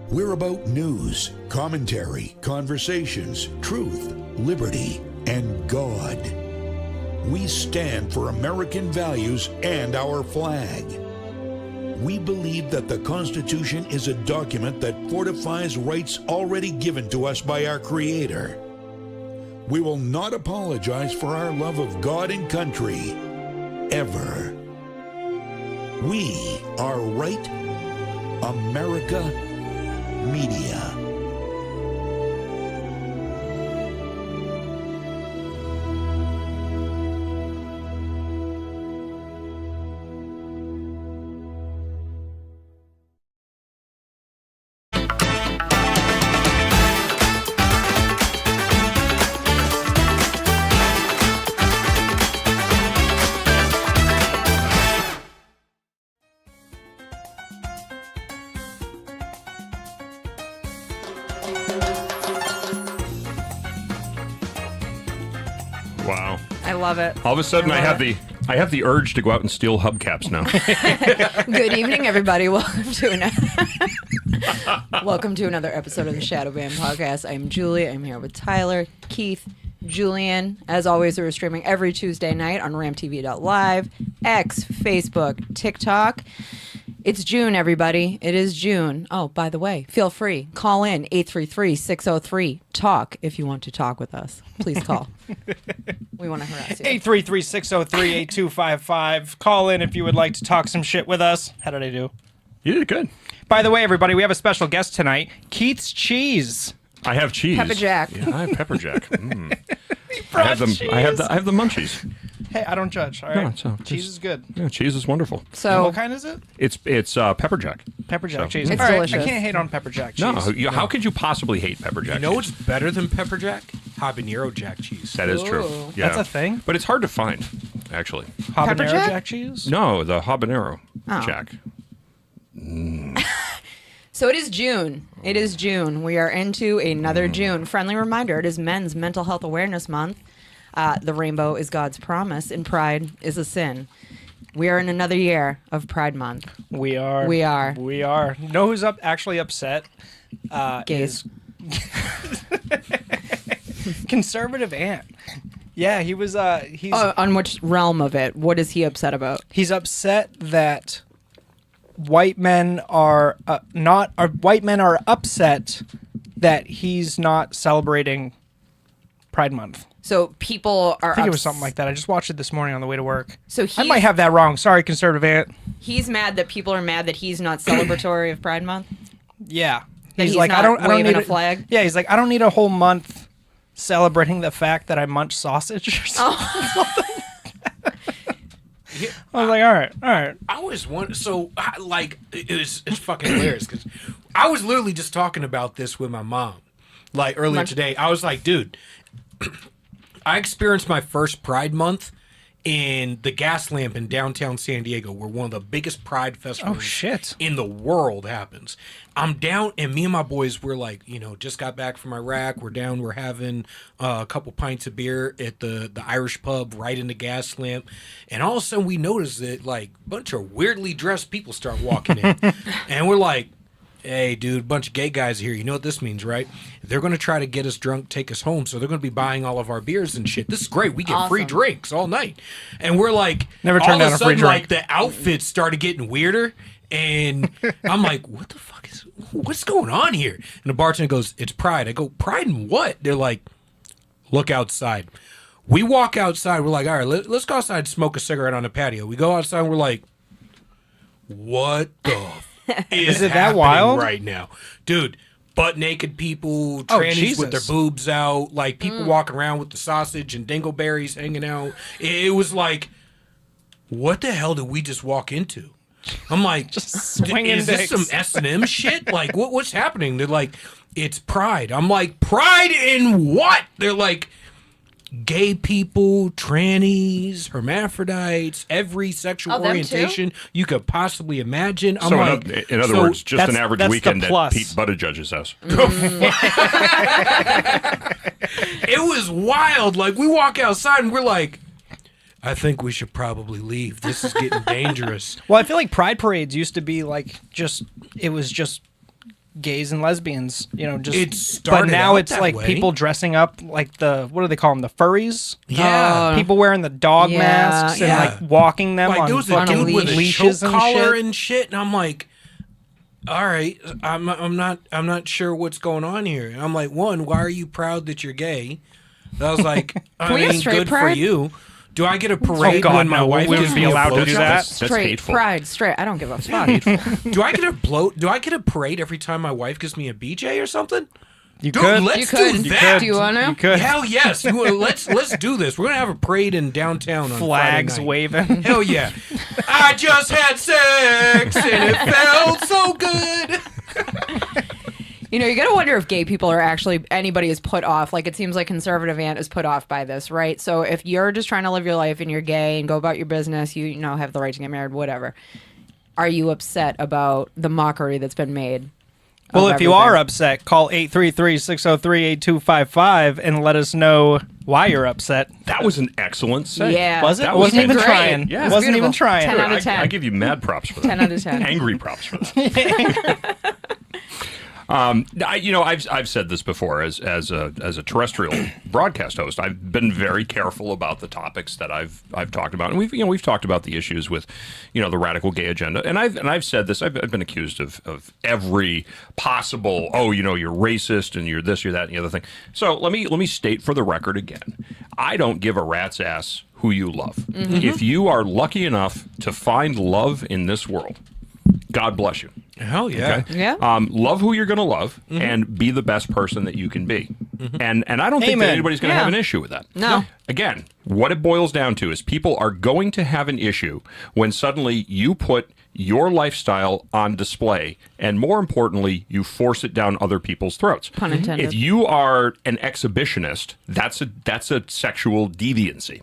We're about news, commentary, conversations, truth, liberty, and God. We stand for American values and our flag. We believe that the Constitution is a document that fortifies rights already given to us by our Creator. We will not apologize for our love of God and country, ever. We are Right America Media. Wow. I love it. All of a sudden I have the urge to go out and steal hubcaps now. Good evening, everybody. Welcome to another episode of the Shadow Band Podcast. I'm Julie. I'm here with Tyler, Keith, Julian. As always, we're streaming every Tuesday night on ramtv.live, X, Facebook, TikTok. It's June, everybody. It is June. Oh, by the way, feel free. Call in 833-603-TALK if you want to talk with us. Please call. We want to harass you. 833-603-8255. Call in if you would like to talk some shit with us. How did I do? You did good. By the way, everybody, we have a special guest tonight, Keith's Cheese. I have cheese. Pepper Jack. Yeah, I have pepper jack. I have the munchies. Hey, I don't judge. All right, cheese is good. Yeah, cheese is wonderful. And what kind is it? It's pepper jack. Pepper jack So- cheese. It's All right, delicious. I can't hate on pepper jack cheese. No, how could you possibly hate pepper jack? You know cheese? what's better than pepper jack? Habanero jack cheese. That is true. Ooh. Yeah. That's a thing? But it's hard to find, actually. Habanero Jack? jack cheese? No, the habanero Oh. jack. So it is June. It is June. We are into another June. Friendly reminder, it is Men's Mental Health Awareness Month. The rainbow is God's promise, and pride is a sin. We are in another year of Pride Month. We are. We are. We are. Know who's actually upset? Gays. Conservative Ant. Yeah, he was. He's On which realm of it? What is he upset about? he's upset that white men are white men are upset that he's not celebrating Pride Month. So people are I think it was something like that. I just watched it this morning on the way to work. So I might have that wrong. Sorry, Conservative Ant. he's mad that people are mad that he's not celebratory of Pride Month? Yeah. That he's like, not I don't waving need a flag? Yeah, he's like, I don't need a whole month celebrating the fact that I munch sausage or something. I was like, all right. I always wonder. So, it's fucking hilarious because I was literally just talking about this with my mom, like earlier today. I was like, dude, I experienced my first Pride Month in the Gas Lamp in downtown San Diego, where one of the biggest Pride festivals in the world happens. I'm down, and me and my boys were like, just got back from Iraq. We're down. We're having a couple pints of beer at the Irish pub right in the Gas Lamp, and all of a sudden we notice that like a bunch of weirdly dressed people start walking in, and we're like, hey, dude, bunch of gay guys here. You know what this means, right? They're going to try to get us drunk, take us home, so they're going to be buying all of our beers and shit. This is great. We get free drinks all night. And we're like, Never all turned of down a a free sudden, drink. like, the outfits started getting weirder. And I'm like, what's going on here? And the bartender goes, it's Pride. I go, Pride in what? They're like, look outside. We walk outside. We're like, all right, let's go outside and smoke a cigarette on the patio. We go outside and we're like, what the is it that happening wild? right now? Dude, butt naked people, Oh, trannies with their Jesus. boobs out, like people walking around with the sausage and dingleberries hanging out. It was like, what the hell did we just walk into? I'm like, swinging is this dicks. some S&M shit? Like, what's happening? They're like, it's Pride. I'm like, Pride in what? They're like, gay people, trannies, hermaphrodites, every sexual Oh, them orientation you could possibly imagine. I'm So like, in other words, just an that's- average that's the weekend at plus. Pete Buttigieg's house. it was wild. Like, we walk outside and we're like, I think we should probably leave. This is getting dangerous. Well, I feel like pride parades used to be like it was just gays and lesbians, just. It started but now out it's that like way. people dressing up like what do they call them? The furries. Yeah. People wearing the dog Yeah, masks and yeah. like walking them Like, on there was a fucking dude with a choke leashes and collar shit. and shit, and I'm like, all right, I'm not sure what's going on here. And I'm like, one, why are you proud that you're gay? And I was like, I we have mean, straight good pride? for you. Do I get a parade God, when my no, wife we gives wouldn't me be a allowed to do blowjob? that. That's straight hateful. pride, straight. I don't give a fuck. Do I get a parade every time my wife gives me a BJ or something? You Dude, could. let's You could. do that. Do you want to? You could. Hell yes. Let's do this. We're gonna have a parade in downtown on Flags Friday night. waving. Hell yeah. I just had sex and it felt so good. You got to wonder if gay people are actually, anybody is put off. Like, it seems like conservative Aunt is put off by this, right? So if you're just trying to live your life and you're gay and go about your business, you have the right to get married, whatever. Are you upset about the mockery that's been made? Well, of if you are everything? upset, call 833-603-8255 and let us know why you're upset. That was an excellent set. Yeah. Was it? That I was wasn't even great. trying. Yeah. It was Wasn't even beautiful. trying. 10 out of 10. I give you mad props for that. 10 out of 10. Angry props for that. I've said this before as a terrestrial broadcast host. I've been very careful about the topics that I've talked about, and we've talked about the issues with the radical gay agenda. And I've said this. I've been accused of every possible you're racist and you're this, you're that, and the other thing. So let me state for the record again. I don't give a rat's ass who you love. Mm-hmm. If you are lucky enough to find love in this world, God bless you. Hell yeah. Okay? Yeah. Love who you're going to love and be the best person that you can be. And I don't think that Amen. anybody's going to Yeah. have an issue with that. No. Again, what it boils down to is people are going to have an issue when suddenly you put your lifestyle on display and, more importantly, you force it down other people's throats. Pun intended. If you are an exhibitionist, that's a sexual deviancy.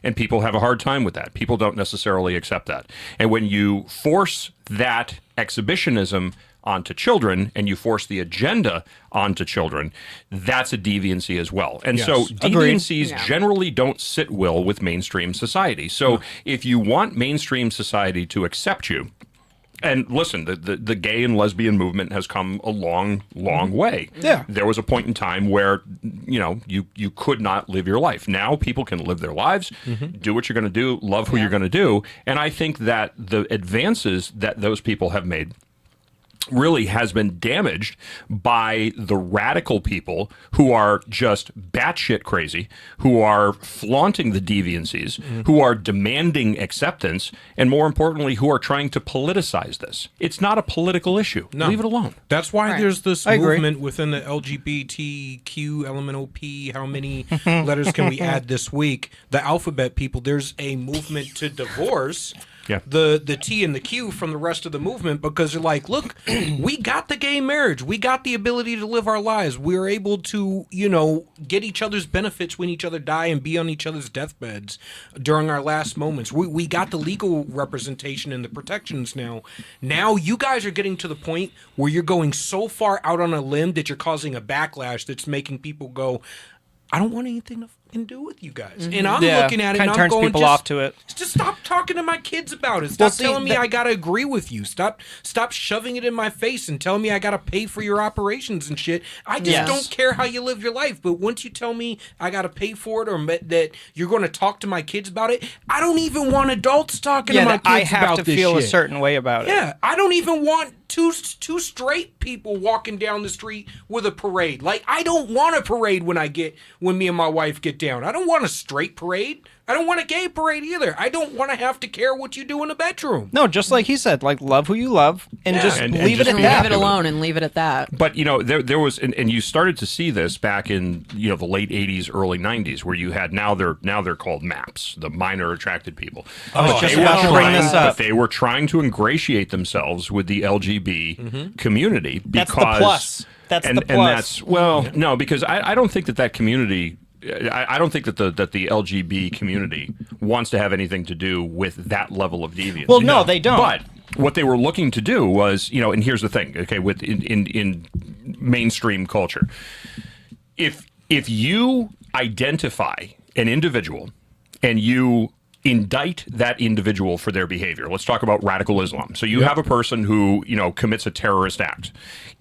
And people have a hard time with that. People don't necessarily accept that. And when you force that exhibitionism onto children and you force the agenda onto children, that's a deviancy as well. And so Yes. deviancies Yeah. generally don't sit well with mainstream society. So if you want mainstream society to accept you, and listen, the gay and lesbian movement has come a long way. Yeah. There was a point in time where, you could not live your life. Now people can live their lives, do what you're going to do, love who you're going to do. And I think that the advances that those people have made really has been damaged by the radical people who are just batshit crazy, who are flaunting the deviancies, who are demanding acceptance, and more importantly, who are trying to politicize this. It's not a political issue. No. Leave it alone. That's why Right. there's this I agree. movement within the LGBTQ, LMNOP, how many letters can we add this week? The alphabet people, there's a movement to divorce Yeah. the T and the Q from the rest of the movement because they're like, look, we got the gay marriage. We got the ability to live our lives. We're able to, get each other's benefits when each other die and be on each other's deathbeds during our last moments. We got the legal representation and the protections now. Now you guys are getting to the point where you're going so far out on a limb that you're causing a backlash that's making people go, I don't want anything to fucking do with you guys. And I'm Yeah, looking at it and kinda I'm turns going, people just, off to it. just stop talking to my kids about it. Stop Well, see, telling me that- I gotta agree with you. Stop shoving it in my face and telling me I gotta pay for your operations and shit. I just Yes. don't care how you live your life. But once you tell me I gotta pay for it or that you're going to talk to my kids about it, I don't even want adults talking to my that kids I have about to this feel shit. a certain way about it. Yeah, I don't even want two straight people walking down the street with a parade. Like, I don't want a parade when me and my wife get down. I don't want a straight parade. I don't want a gay parade either. I don't want to have to care what you do in the bedroom. No, just like he said, like love who you love and Yeah. just And leave just it at be Leave that. it alone and leave it at that. But there was, and you started to see this back in the late '80s, early '90s, where you had now they're called MAPS, the minor attracted people. was just They were about to bring trying- this up. But they were trying to ingratiate themselves with the LGB community because That's the plus. That's and, the and plus. that's no, because I don't think that community. I don't think that the LGB community wants to have anything to do with that level of deviance. Well, no, they don't. But what they were looking to do was, and here's the thing, okay, with in mainstream culture, if you identify an individual and you indict that individual for their behavior. Let's talk about radical Islam. So you have a person who, commits a terrorist act.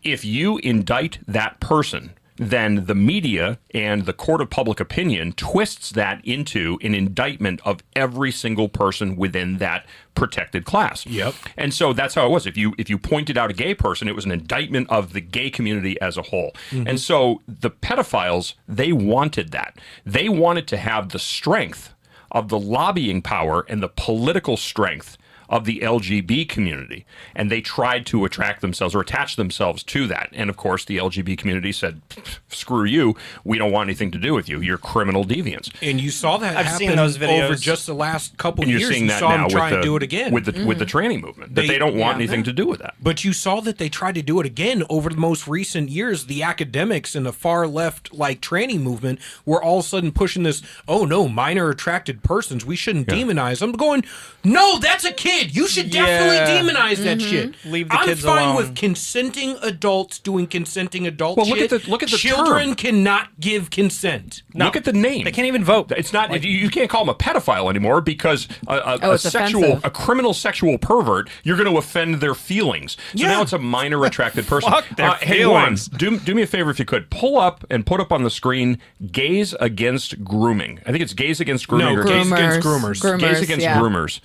If you indict that person, then the media and the court of public opinion twists that into an indictment of every single person within that protected class. Yep. And so that's how it was. If you pointed out a gay person, it was an indictment of the gay community as a whole. And so the pedophiles, they wanted that. They wanted to have the strength of the lobbying power and the political strength of the LGB community. And they tried to attract themselves or attach themselves to that. And of course, the LGB community said, screw you. We don't want anything to do with you. You're criminal deviants. And you saw that I've happen seen those videos. over just the last couple And of you're years. seeing You that saw now them try with and do it again. with the tranny movement. That they don't want anything to do with that. But you saw that they tried to do it again over the most recent years. The academics and the far left, like tranny movement, were all of a sudden pushing this, oh no, minor attracted persons, we shouldn't demonize them. Going, no, that's a kid. You should definitely demonize that shit. Leave the I'm kids fine alone. with consenting adults doing consenting adult Well, shit. look at the Children term. cannot give consent. Look at the name. They can't even vote. It's not. You can't call him a pedophile anymore because a it's offensive. criminal sexual pervert, you're going to offend their feelings. So Yeah. now it's a minor attracted person. Fuck their Hey, Juan, feelings. do me a favor if you could pull up and put up on the screen "Gays Against Grooming." I think it's "Gays Against Grooming" No, or Gays Gays, Against Groomers. Gays Against yeah. Groomers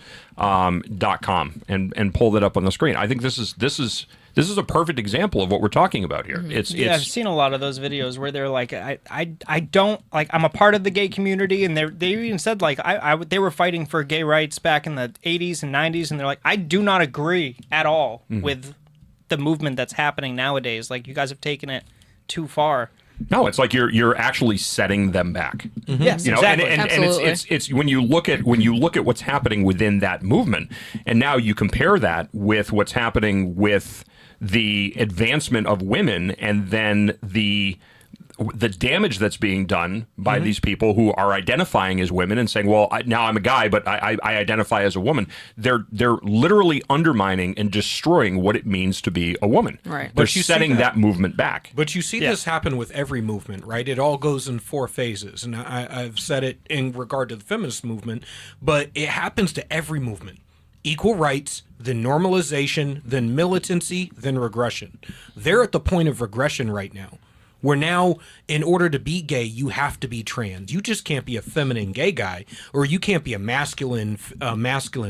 .com and pull that up on the screen. I think this is a perfect example of what we're talking about here. It's I've seen a lot of those videos where they're like, I don't like, I'm a part of the gay community, and they even said like they were fighting for gay rights back in the 80s and 90s, and they're like, I do not agree at all with the movement that's happening nowadays. Like, you guys have taken it too far. No, it's like you're actually setting them back. Yes, You know, exactly. and Absolutely. it's when you look at what's happening within that movement, and now you compare that with what's happening with the advancement of women, and then the damage that's being done by these people who are identifying as women and saying, well, now I'm a guy, but I identify as a woman. They're literally undermining and destroying what it means to be a woman. Right. They're But you see setting that- that movement back. But you see this happen with every movement, right? It all goes in 4 phases. And I've said it in regard to the feminist movement, but it happens to every movement. Equal rights, then normalization, then militancy, then regression. They're at the point of regression right now. Where now, in order to be gay, you have to be trans. You just can't be a feminine gay guy, or you can't be a masculine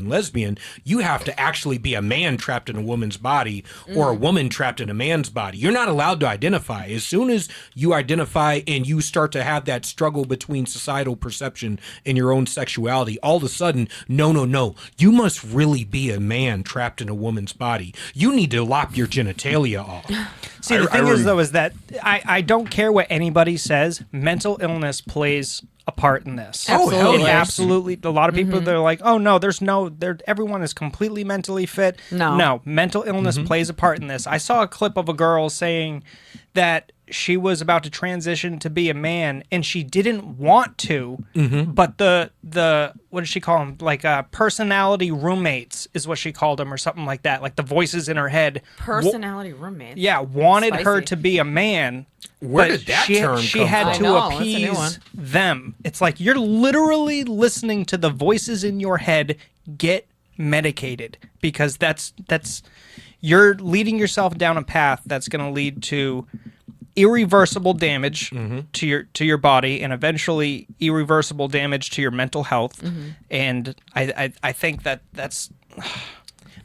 lesbian. You have to actually be a man trapped in a woman's body, or a woman trapped in a man's body. You're not allowed to identify. As soon as you identify and you start to have that struggle between societal perception and your own sexuality, all of a sudden, no, you must really be a man trapped in a woman's body. You need to lop your genitalia off. See, the thing is, though, is that I don't care what anybody says. Mental illness plays a part in this. Oh, hell It yes. absolutely. A lot of people, they're like, oh, no, everyone is completely mentally fit. No. Mental illness plays a part in this. I saw a clip of a girl saying that she was about to transition to be a man, and she didn't want to, but the what does she call them? Like personality roommates is what she called them, or something like that. Like the voices in her head. Personality roommates. Yeah, wanted her Spicy. to be a man. Where but did that she, term she come had from? to I know, that's a new one. appease them. It's like you're literally listening to the voices in your head get medicated, because that's you're leading yourself down a path that's going to lead to irreversible damage to your body, and eventually irreversible damage to your mental health. And I think that's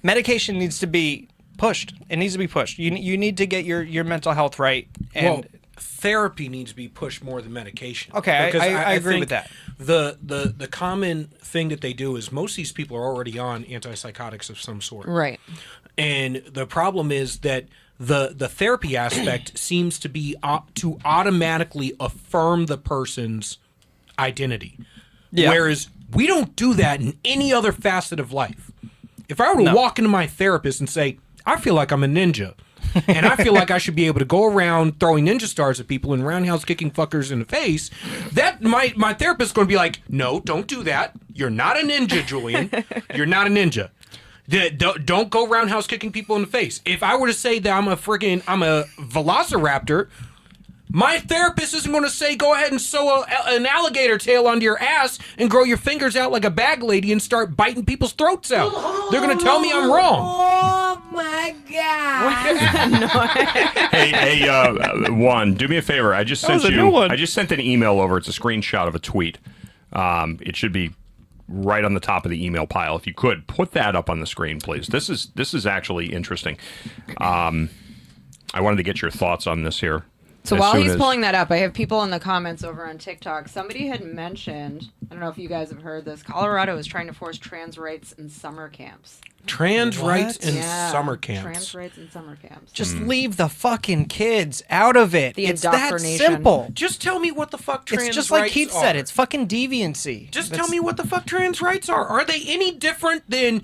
medication needs to be pushed. It needs to be pushed. You need to get your mental health right. And Well, therapy needs to be pushed more than medication. Okay, Because I agree think with that. The common thing that they do is most of these people are already on antipsychotics of some sort. Right. And the problem is that the therapy aspect seems to be to automatically affirm the person's identity. Yeah. Whereas we don't do that in any other facet of life. If I were to walk into my therapist and say, I feel like I'm a ninja, and I feel like I should be able to go around throwing ninja stars at people and roundhouse kicking fuckers in the face, that my therapist is going to be like, no, don't do that. You're not a ninja, Julian. You're not a ninja. Don't go roundhouse kicking people in the face. If I were to say that I'm a velociraptor, My therapist isn't going to say go ahead and sew an alligator tail onto your ass and grow your fingers out like a bag lady and start biting people's throats out. They're going to tell me I'm wrong. Oh my god! Hey, Juan, do me a favor. I just was a new one. I just sent an email over. It's a screenshot of a tweet. It should be right on the top of the email pile. If you could put that up on the screen, please. This is actually interesting. I wanted to get your thoughts on this here. So as while soon he's as- pulling that up, I have people in the comments over on TikTok. Somebody had mentioned, I don't know if you guys have heard this, Colorado is trying to force trans rights in summer camps. Trans rights in Yeah, summer camps. Trans rights in summer camps. Just leave the fucking kids out of it. The It's that indoctrination. simple. Just tell me what the fuck trans It's just rights like Keith are. said. It's fucking deviancy. Just tell me what the fuck trans rights are. Are they any different than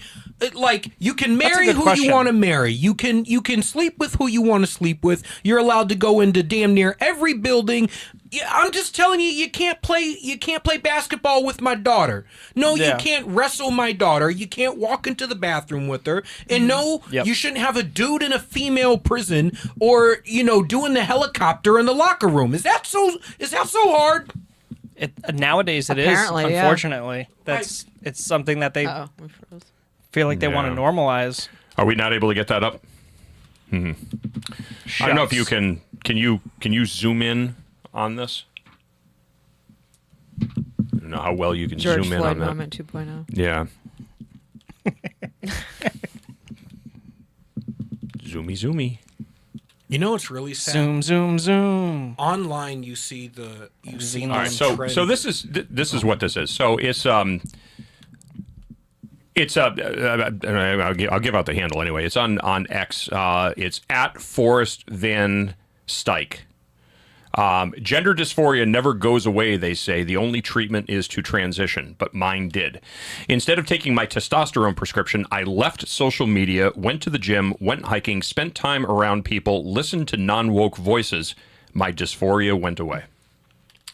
like you can marry good who question. you want to marry. You can sleep with who you want to sleep with. You're allowed to go into damn near every building. Yeah, I'm just telling you, you can't play basketball with my daughter. No, Yeah. you can't wrestle my daughter. You can't walk into the bathroom with her. And no, Yep. you shouldn't have a dude in a female prison or, doing the helicopter in the locker room. Is that so hard? Nowadays it is. Apparently, yeah. Unfortunately, it's something that they Uh-oh, we froze. feel like they want to Yeah. normalize. Are we not able to get that up? I don't know if you can. Can you zoom in on this? I don't know how well you can George zoom in Floyd on that. moment 2.0. Yeah. Zoomy. You know what's really sad? Zoom, zoom, zoom. Online you see the All All right, trend. so this is what this is. So it's I'll give out the handle anyway. It's on X. It's at Forrest Van Styke. Gender dysphoria never goes away, they say. The only treatment is to transition, but mine did. Instead of taking my testosterone prescription, I left social media, went to the gym, went hiking, spent time around people, listened to non-woke voices. My dysphoria went away.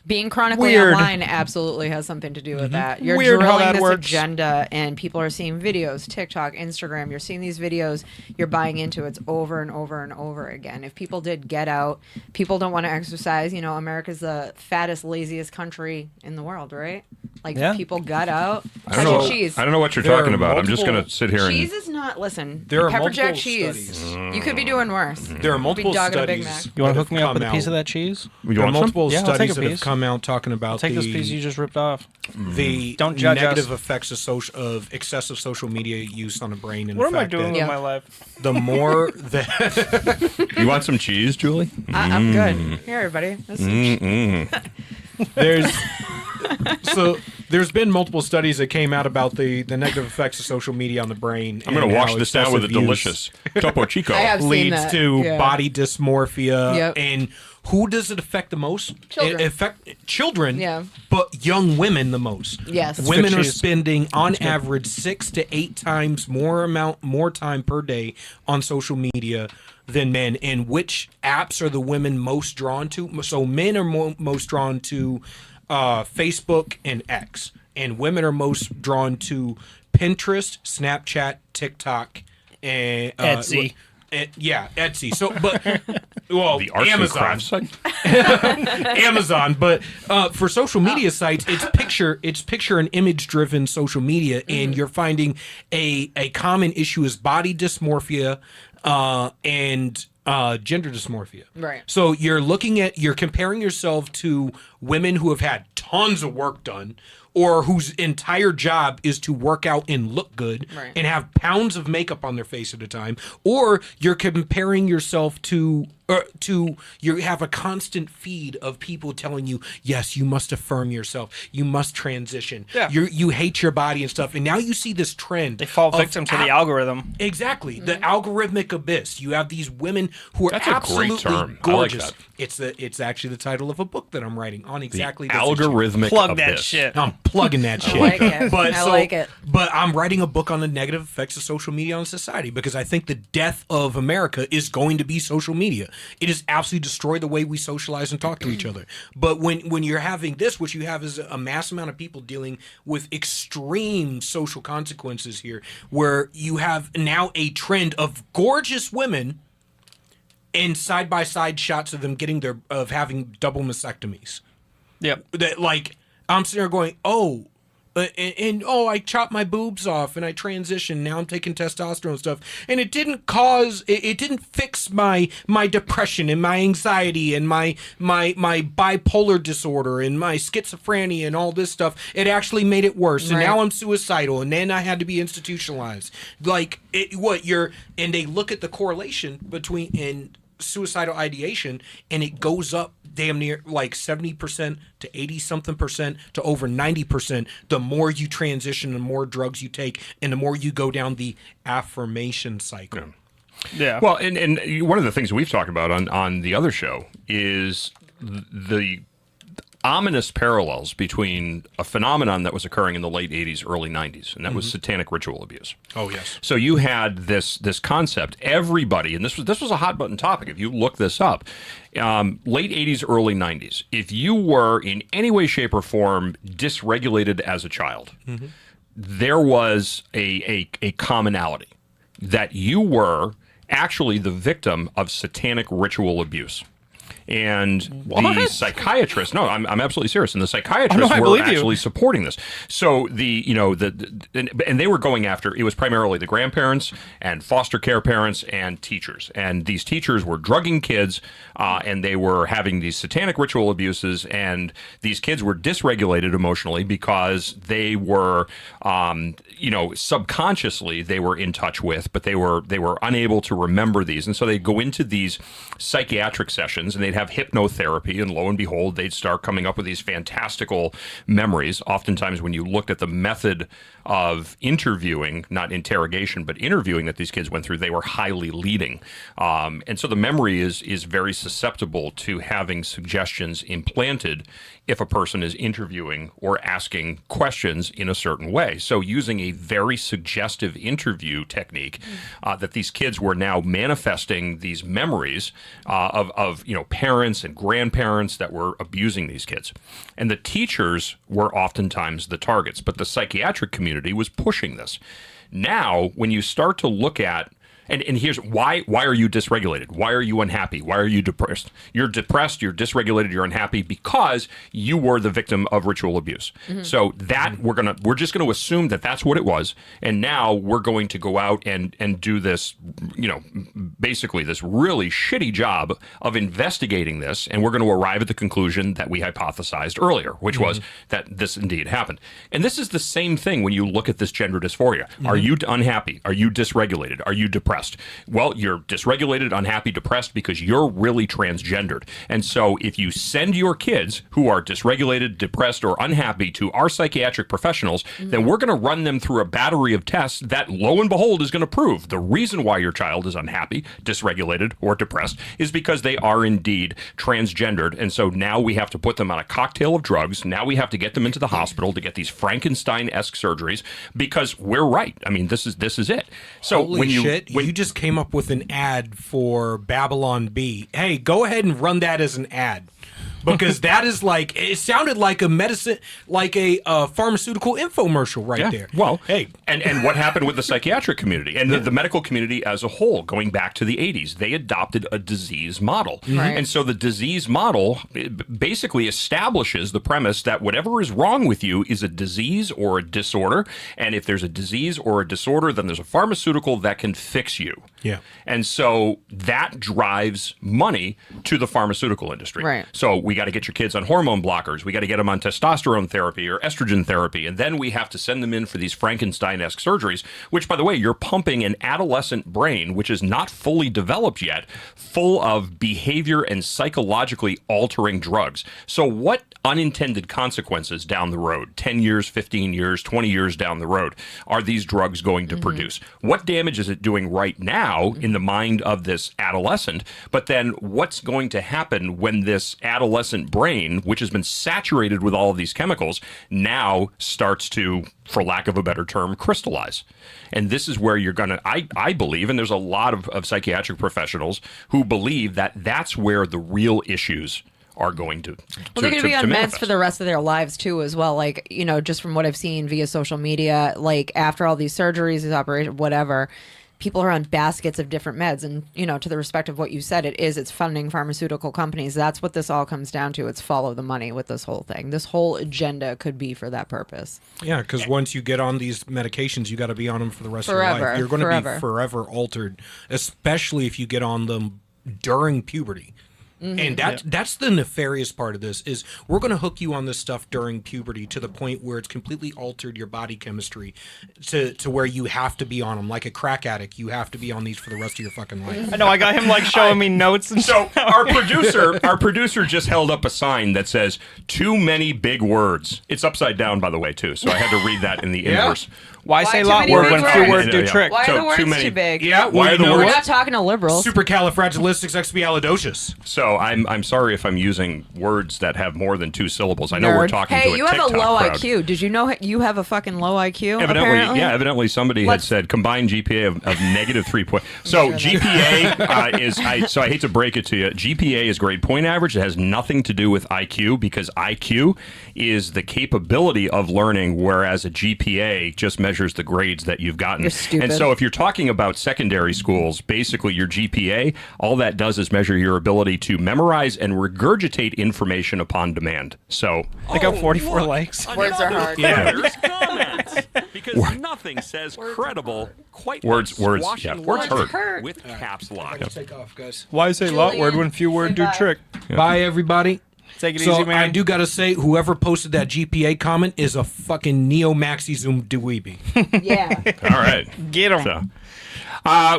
Being chronically Weird. online absolutely has something to do with that. You're Weird how drilling that this works. agenda, and people are seeing videos, TikTok, Instagram. You're seeing these videos. You're buying into it over and over and over again. If people did get out, people don't want to exercise. America's the fattest, laziest country in the world, right? Like Yeah. people got out. I don't know. Cheese. I don't know what you're There talking are about. I'm just multiple- going to sit here Cheese and. is not. Listen, There are pepper jack multiple cheese. studies. You could be doing worse. There are multiple dogging a Big studies. Mac. You want that to hook me have up with a come piece of out. that cheese? You There are want some? multiple Yeah, I'll take a studies that have piece. come out talking about Take this piece you just ripped off. the Don't judge negative us. effects of excessive social media use on the brain. And What the am I fact doing that with Yeah. my life? the more that You want some cheese, Julie? I'm good. Here, everybody. This is there's been multiple studies that came out about the negative effects of social media on the brain. I'm going to wash this down with a excessive use delicious Topo Chico. I have seen leads that. to Yeah. body dysmorphia. Yep. And who does it affect the most? Children. It affect children, Yeah. but young women the most. Yes. That's Women good are cheese. spending on average 6 to 8 times more time per day on social media than men. And which apps are the women most drawn to? So men are most drawn to Facebook and X, and women are most drawn to Pinterest, Snapchat, TikTok, and Etsy. Yeah, Etsy. So, but well, The arts and Amazon, crafts site? Amazon. But for social media sites, it's picture and image driven social media, and you're finding a common issue is body dysmorphia and gender dysmorphia. Right. So you're comparing yourself to women who have had tons of work done, or whose entire job is to work out and look good Right. and have pounds of makeup on their face at a time, or you're comparing yourself to you have a constant feed of people telling you, yes, you must affirm yourself, you must transition, Yeah. you hate your body and stuff, and now you see this trend. They fall of victim to the algorithm. Exactly, the algorithmic abyss. You have these women who are That's a great absolutely term. I like gorgeous. that. It's actually the title of a book that I'm writing on The exactly this issue. algorithmic Plug that abyss. shit. I'm plugging that shit. like it. I like it. But I'm writing a book on the negative effects of social media on society, because I think the death of America is going to be social media. It has absolutely destroyed the way we socialize and talk to each other. But when you're having this, what you have is a mass amount of people dealing with extreme social consequences here, where you have now a trend of gorgeous women and side by side shots of them having double mastectomies. Yep. That like I'm sitting there going, oh. I chopped my boobs off and I transitioned. Now I'm taking testosterone stuff, and it didn't fix my depression and my anxiety and my bipolar disorder and my schizophrenia and all this stuff. It actually made it worse, and now I'm suicidal, and then I had to be institutionalized. Like and they look at the correlation between suicidal ideation, and it goes up damn near like 70% to 80-something% to over 90% the more you transition, the more drugs you take, and the more you go down the affirmation cycle. Yeah. Well, and one of the things we've talked about on the other show is the ominous parallels between a phenomenon that was occurring in the late 80s, early 90s, and that was satanic ritual abuse. Oh, yes. So you had this concept. Everybody, and this was a hot button topic. If you look this up, late 80s, early 90s, if you were in any way, shape, or form dysregulated as a child, there was a commonality that you were actually the victim of satanic ritual abuse. And the psychiatrists, no, I'm absolutely serious. And the psychiatrists were actually supporting this. So and they were going after, it was primarily the grandparents and foster care parents and teachers. And these teachers were drugging kids, and they were having these satanic ritual abuses. And these kids were dysregulated emotionally because they were, subconsciously they were in touch with, but they were unable to remember these. And so they go into these psychiatric sessions, and they'd have hypnotherapy, and lo and behold, they'd start coming up with these fantastical memories. Oftentimes, when you looked at the method of interviewing, not interrogation, but interviewing that these kids went through, they were highly leading. And so the memory is very susceptible to having suggestions implanted if a person is interviewing or asking questions in a certain way. So using a very suggestive interview technique, that these kids were now manifesting these memories of parents and grandparents that were abusing these kids. And the teachers were oftentimes the targets, but the psychiatric community was pushing this. Now, when you start to look at, and here's why are you dysregulated? Why are you unhappy? Why are you depressed? You're depressed, you're dysregulated, you're unhappy because you were the victim of ritual abuse. So that we're just gonna assume that that's what it was, and now we're going to go out and do this, basically this really shitty job of investigating this, and we're going to arrive at the conclusion that we hypothesized earlier, which was that this indeed happened. And this is the same thing when you look at this gender dysphoria. Are you unhappy? Are you dysregulated? Are you depressed? Well, you're dysregulated, unhappy, depressed because you're really transgendered. And so if you send your kids who are dysregulated, depressed, or unhappy to our psychiatric professionals, then we're going to run them through a battery of tests that, lo and behold, is going to prove the reason why your child is unhappy, dysregulated, or depressed is because they are indeed transgendered. And so now we have to put them on a cocktail of drugs. Now we have to get them into the hospital to get these Frankenstein-esque surgeries because we're right. I mean, this is it. So Holy shit. You just came up with an ad for Babylon Bee. Hey, go ahead and run that as an ad. Because that is like, it sounded like a medicine, like a pharmaceutical infomercial right there. Well, hey. And what happened with the psychiatric community and the medical community as a whole, going back to the 80s, they adopted a disease model. Right. And so the disease model basically establishes the premise that whatever is wrong with you is a disease or a disorder. And if there's a disease or a disorder, then there's a pharmaceutical that can fix you. Yeah. And so that drives money to the pharmaceutical industry. Right. So we got to get your kids on hormone blockers. We got to get them on testosterone therapy or estrogen therapy. And then we have to send them in for these Frankenstein-esque surgeries, which, by the way, you're pumping an adolescent brain, which is not fully developed yet, full of behavior and psychologically altering drugs. So what unintended consequences down the road, 10 years, 15 years, 20 years down the road, are these drugs going to produce? What damage is it doing right now in the mind of this adolescent? But then what's going to happen when this adolescent brain, which has been saturated with all of these chemicals, now starts to, for lack of a better term, crystallize? And this is where you're going to, I believe, and there's a lot of psychiatric professionals who believe that that's where the real issues are going to Well, they're going to be on meds manifest for the rest of their lives too, as well. Like, just from what I've seen via social media, like after all these surgeries, these operations, whatever, people are on baskets of different meds. And, to the respect of what you said, it's funding pharmaceutical companies. That's what this all comes down to. It's follow the money with this whole thing. This whole agenda could be for that purpose. Yeah, because once you get on these medications, you got to be on them for the rest of your Forever, life. You're going to forever. be forever altered, especially if you get on them during puberty. And that's the nefarious part of this is we're going to hook you on this stuff during puberty to the point where it's completely altered your body chemistry to where you have to be on them. Like a crack addict, you have to be on these for the rest of your fucking life. I know. I got him like showing me notes and So our producer just held up a sign that says "too many big words." It's upside down, by the way, too. So I had to read that in the inverse. Why say too lot many word big when words? few words do Yeah. trick? Why are So, the words too many- too big? Yeah, Why are the We're words? not talking to liberals. Supercalifragilisticexpialidocious. So I'm sorry if I'm using words that have more than 2 syllables. I know we're Nerd. talking to Hey, a you have TikTok a low crowd. IQ. Did you know you have a fucking low IQ? Evidently, apparently? evidently somebody had said combined GPA of negative 3 point. So GPA is, so I hate to break it to you, GPA is grade point average. It has nothing to do with IQ because IQ is the capability of learning, whereas a GPA just measures the grades that you've gotten. You're stupid. And so if you're talking about secondary schools, basically your GPA, all that does is measure your ability to memorize and regurgitate information upon demand. So I got 44 likes. Words are hard. yeah. comments because nothing says credible quite Words like hurt. swashing Words words hurt. with caps lock. Take off, guys. Why say lot word when few word say do bye. trick? Bye, everybody. Take it So easy, man. I do got to say, whoever posted that GPA comment is a fucking neo-maxi zoom dweeby. Yeah. All right. Get him. So,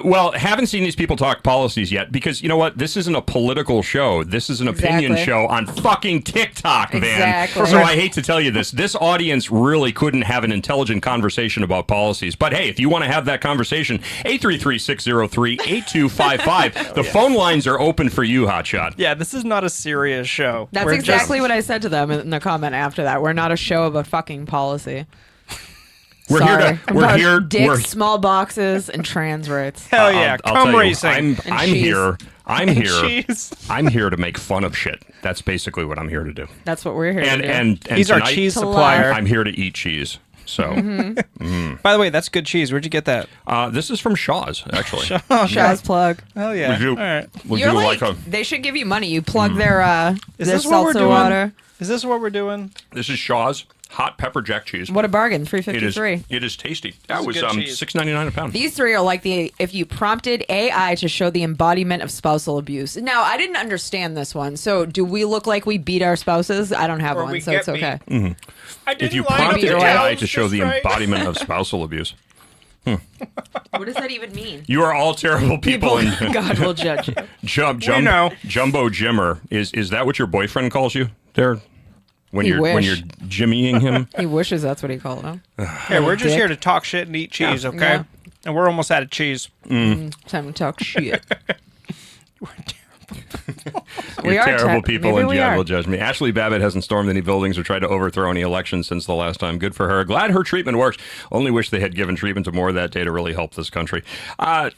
well, haven't seen these people talk policies yet because you know what? This isn't a political show. This is an opinion Exactly. show on fucking TikTok, man. Exactly. So I hate to tell you this. This audience really couldn't have an intelligent conversation about policies. But hey, if you want to have that conversation, 833-603-8255. The phone lines are open for you, Hotshot. Yeah, this is not a serious show. That's We're exactly just- what I said to them in the comment after that. We're not a show about fucking policy. We're Sorry. here to. We're About here. Dicks, We're, small boxes, and trans rights. Hell yeah, I'll come tell you, racing. I'm cheese. here. I'm And here. cheese. I'm here to make fun of shit. That's basically what I'm here to do. That's what we're here And to do. and He's our tonight, cheese To supplier. I'm here to eat cheese. So By the way, that's good cheese. Where'd you get that? this is from Shaw's, actually. Shaw's plug. Hell yeah. Would you, All right. would You're you like, like a? they should give you money. You plug their Is their this what we're seltzer doing? water. Is this what we're doing? This is Shaw's hot pepper jack cheese. What a bargain! It is. $3.53. It is tasty. That is was good cheese. $6.99 a pound. These three are like if you prompted AI to show the embodiment of spousal abuse. Now, I didn't understand this one. So, do we look like we beat our spouses? I don't have Or one, we so get it's okay. beat. I If you didn't line up prompted the AI tails to show just the right. embodiment of spousal abuse, What does that even mean? you are all terrible people. And God will judge you. know. Jumbo Jimmer. Is that what your boyfriend calls you there? When He when wish. you're jimmying him? He wishes that's what he called him. Hey, we're just dick. here to talk shit and eat cheese, okay? Yeah. And we're almost out of cheese. Time to talk shit. You're We are terrible tech- people, maybe and we Jad are. will judge me. Ashley Babbitt hasn't stormed any buildings or tried to overthrow any elections since the last time. Good for her. Glad her treatment works. Only wish they had given treatment to more of that day to really help this country. Oh,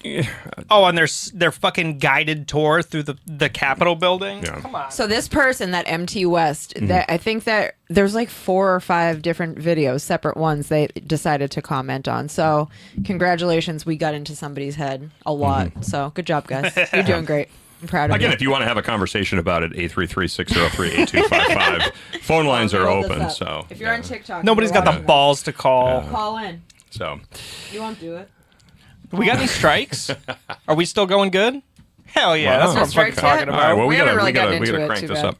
and their fucking guided tour through the Capitol building. Yeah. Come on. So this person, that MT West, that I think that there's like 4 or 5 different videos, separate ones they decided to comment on. So congratulations, we got into somebody's head a lot. So good job, guys. You're doing great. I'm proud of Again, you. if you want to have a conversation about it, 833-603-8255. Phone lines are Roll this open. up. So if you're on TikTok, Nobody's got the balls to call. Call in. So You won't do it. We got any strikes? Are we still going good? Hell yeah, Wow. that's what No I'm fucking strikes talking yet? all about. right, well, we haven't gotta really gotten we into gotta it crank too this bad. up.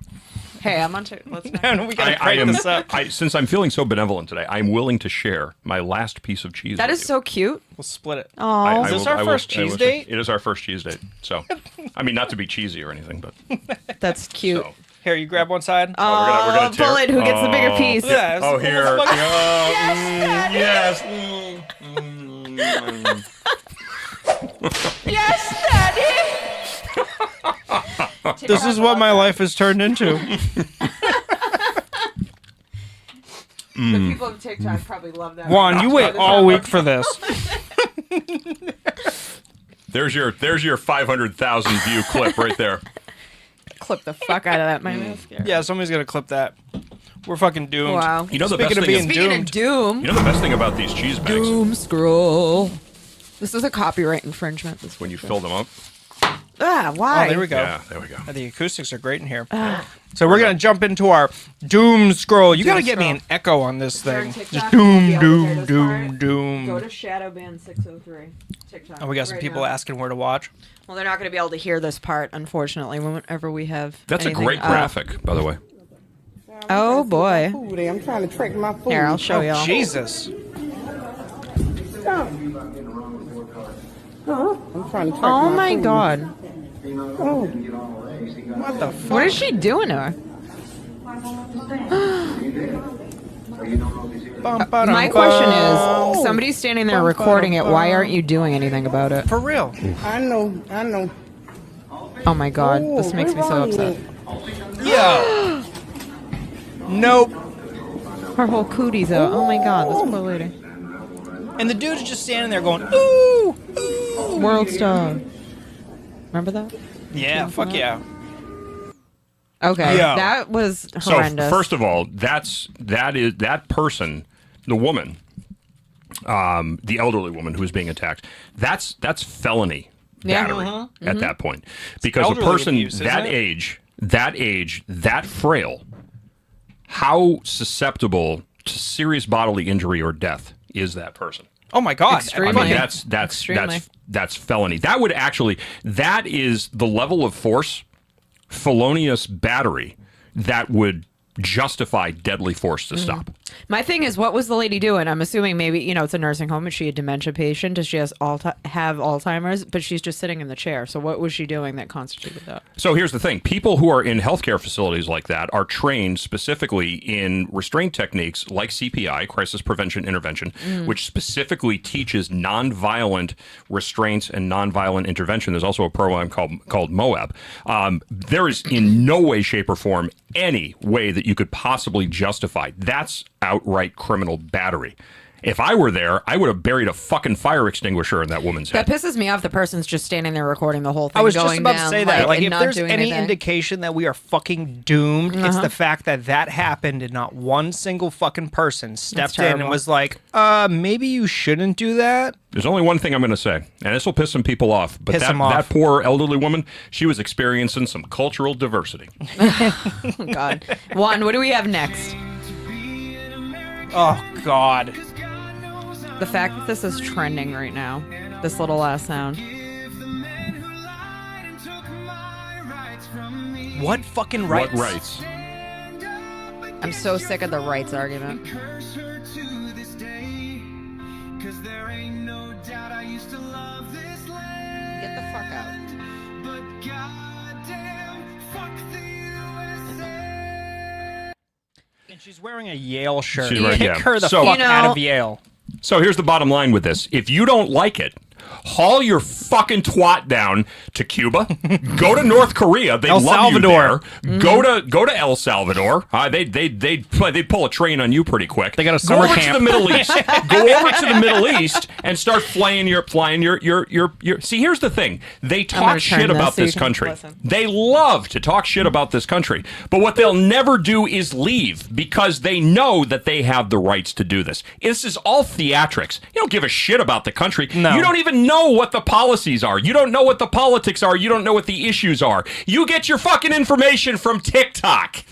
Hey, I'm on Let's we gotta I crank am, this up. since I'm feeling so benevolent today, I'm willing to share my last piece of cheese. That with is you. so cute. We'll split it. Oh, Is this our first cheese date? It is our first cheese date. So, I mean, not to be cheesy or anything, but that's cute. so. Here, you grab one side. we're gonna tear- bullet. Who gets the bigger piece? Yeah, Oh, it's- here. Yes, Yes, Daddy. This is what my life has turned into. The people of TikTok probably love that. Juan, you wait all week for this. There's your 500,000 view clip right there. Clip the fuck out of that. My mascara. Yeah, somebody's gonna clip that. We're fucking doomed. Wow. You know the Speaking best of thing. being Speaking doomed. of doom, You know the best thing about these cheese bags. doom scroll. This is a copyright infringement. This When you fill them up. why? Oh, there we go. Yeah, there we go. The acoustics are great in here. So we're gonna jump into our doom scroll. You gotta get me an echo on this thing. Just doom, doom, doom, doom. Go to Shadowban 603. TikTok. And we got some right people now. asking where to watch. Well, they're not going to be able to hear this part, unfortunately, whenever we have. That's a anything great up. graphic, by the way. Oh boy! Food there. I'm trying to track my food. Here, I'll show y'all. Jesus. I'm trying to track Oh my my food. god! What the fuck? What is she doing to her? My question is, somebody's standing there recording it. Why aren't you doing anything about it? For real. I know. Oh my god! This makes me so upset. Yo. Nope. Her whole cootie's out. Oh my god! This poor lady. And the dude's just standing there going, ooh, ooh. World star. Remember that? Yeah, fuck yeah. Okay, Yeah. that was So horrendous. first of all, that person, the woman, the elderly woman who is being attacked. That's felony Yeah. battery at that point, because a elderly person abuse, isn't that it? age, that frail, how susceptible to serious bodily injury or death is that person? Oh my god. Extremely. I mean, that's Extremely. that's felony. That would actually, that is the level of force, felonious battery, that would justify deadly force to stop. My thing is, what was the lady doing? I'm assuming maybe, it's a nursing home. Is she a dementia patient? Does she have Alzheimer's? But she's just sitting in the chair. So what was she doing that constituted that? So here's the thing. People who are in healthcare facilities like that are trained specifically in restraint techniques like CPI, crisis prevention intervention, which specifically teaches nonviolent restraints and nonviolent intervention. There's also a program called MOAB. There is in no way, shape, or form any way that you could possibly justify. That's outright criminal battery. If I were there, I would have buried a fucking fire extinguisher in that woman's head. That pisses me off. The person's just standing there recording the whole thing. I was just going about down, to say that. Like, and if not there's doing any anything. indication that we are fucking doomed, it's the fact that happened and not one single fucking person stepped in and terrible. was like, maybe you shouldn't do that. There's only one thing I'm going to say, and this will piss some people off. But Piss them off. that poor elderly woman, she was experiencing some cultural diversity. Oh, God. Juan, what do we have next? Oh, God. The fact that this is trending right now. This little last sound. What fucking rights? What rights? I'm so sick of the rights argument. Get the fuck out. And she's wearing a Yale shirt. She's wearing- Kick yeah. her the So- fuck You out know- of Yale. So here's the bottom line with this. If you don't like it, haul your fucking twat down to Cuba. Go to North Korea. They El love Salvador. you there. Go to El Salvador. They'd pull a train on you pretty quick. They got a Go summer over camp. to the Middle East. Go over to the Middle East and start flying your. See, here's the thing. They talk gonna shit turn this about so you this can country. listen. They love to talk shit about this country. But what they'll never do is leave because they know that they have the rights to do this. This is all theatrics. You don't give a shit about the country. No. You don't even know what the policies are. You don't know what the politics are. You don't know what the issues are. You get your fucking information from TikTok.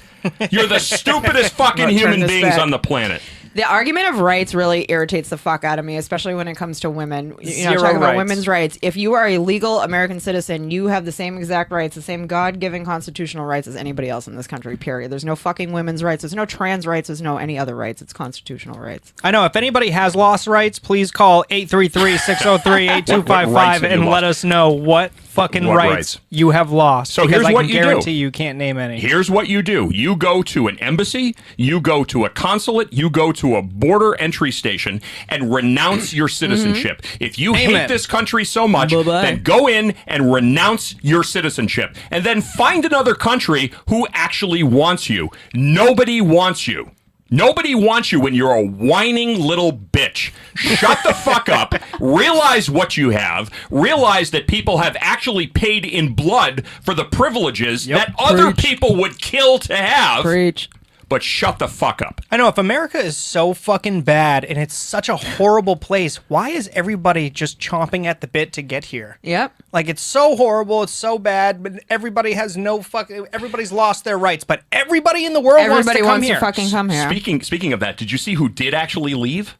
You're the stupidest fucking I'm gonna turn human this beings back. on the planet. The argument of rights really irritates the fuck out of me, especially when it comes to women. Zero Talking about rights. women's rights. If you are a legal American citizen, you have the same exact rights, the same God-given constitutional rights as anybody else in this country, period. There's no fucking women's rights. There's no trans rights. There's no any other rights. It's constitutional rights. I know. If anybody has lost rights, please call 833-603-8255 What rights have you and let lost? us know what fucking What rights rights? you have lost. So because here's I what can you do. guarantee you can't name any. Here's what you do. You go to an embassy, you go to a consulate, you go to a border entry station and renounce your citizenship. If you hate Amen. this country so much, Bye-bye. then go in and renounce your citizenship. And then find another country who actually wants you. Nobody wants you. Nobody wants you when you're a whining little bitch. Shut the fuck up. Realize what you have. Realize that people have actually paid in blood for the privileges that other people would kill to have. Preach. but shut the fuck up. I know, if America is so fucking bad and it's such a horrible place, why is everybody just chomping at the bit to get here? Yep. Like, it's so horrible, it's so bad, but everybody has no fucking... Everybody's lost their rights, but everybody in the world Everybody wants wants to to come fucking come here. Speaking of that, did you see who did actually leave?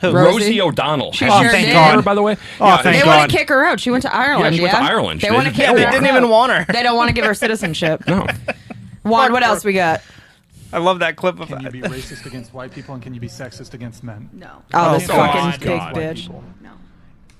Who? Rosie O'Donnell. She Have you sure seen did. her, by the way? Oh, thank They God. want to kick her out. She went to Ireland. Yeah, she went to Ireland. They She want to didn't- kick Yeah, her they out. didn't even want her. They don't want to give her citizenship. No. Juan, what else we got? I love that clip of Can you be racist against white people and can you be sexist against men? No. Oh, this Oh, fucking God. big God. bitch. No.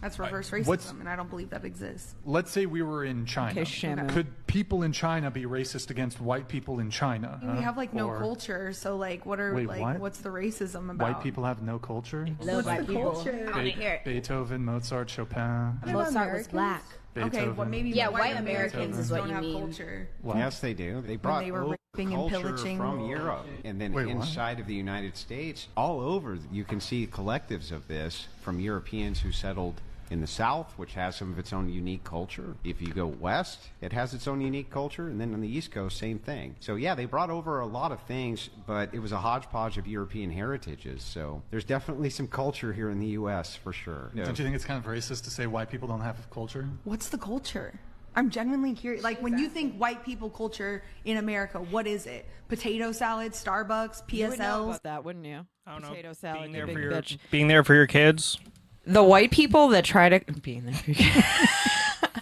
That's reverse racism, What's- and I don't believe that exists. Let's say we were in China. Okay, Shamu. Could people in China be racist against white people in China? We have like no Or culture, so like, what are Wait, like, what? what's the racism about? White people have no culture? What's the culture? Beethoven, Mozart, Chopin. Mozart was black. Okay, Beethoven. well maybe Yeah, white white Americans is what don't you have mean. culture. What? Yes, they do. They brought they were oak raping and culture pillaging. from Europe, and then Wait, what? inside of the United States, all over, you can see collectives of this from Europeans who settled in the South, which has some of its own unique culture. If you go west, it has its own unique culture, and then on the East Coast, same thing. So yeah, they brought over a lot of things, but it was a hodgepodge of European heritages. So there's definitely some culture here in the U.S. for sure. Don't you think it's kind of racist to say white people don't have culture? What's the culture? I'm genuinely curious. Like, when you think white people culture in America, what is it? Potato salad, Starbucks, You would know PSLs? about that, wouldn't you? I don't know, Potato salad, being you there big for your bitch. being there for your kids. The white people that try to being there for your kids.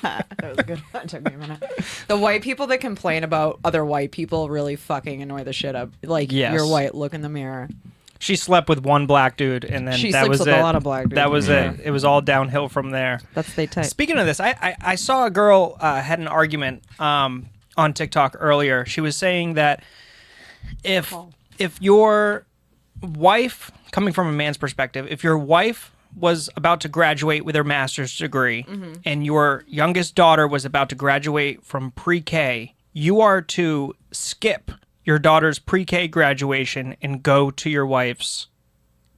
That was a good one. It took me a minute. The white people that complain about other white people really fucking annoy the shit up. Like, Yes. you're white, look in the mirror. She slept with one black dude, and then She that sleeps was with it. a lot of black dudes. That was Yeah. it. It was all downhill from there. That's they type. Speaking of this, I saw a girl had an argument on TikTok earlier. She was saying that if your wife, coming from a man's perspective, if your wife was about to graduate with her master's degree and your youngest daughter was about to graduate from pre-K, you are to skip your daughter's pre-K graduation and go to your wife's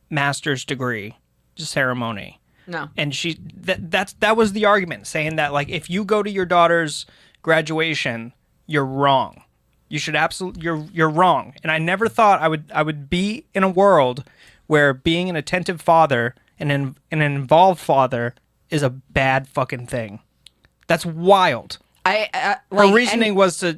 master's degree ceremony. No. And that was the argument, saying that, like, if you go to your daughter's graduation, you're wrong. You should you're wrong. And I never thought I would be in a world where being an attentive father and an involved father is a bad fucking thing. That's wild. Her Her reasoning was to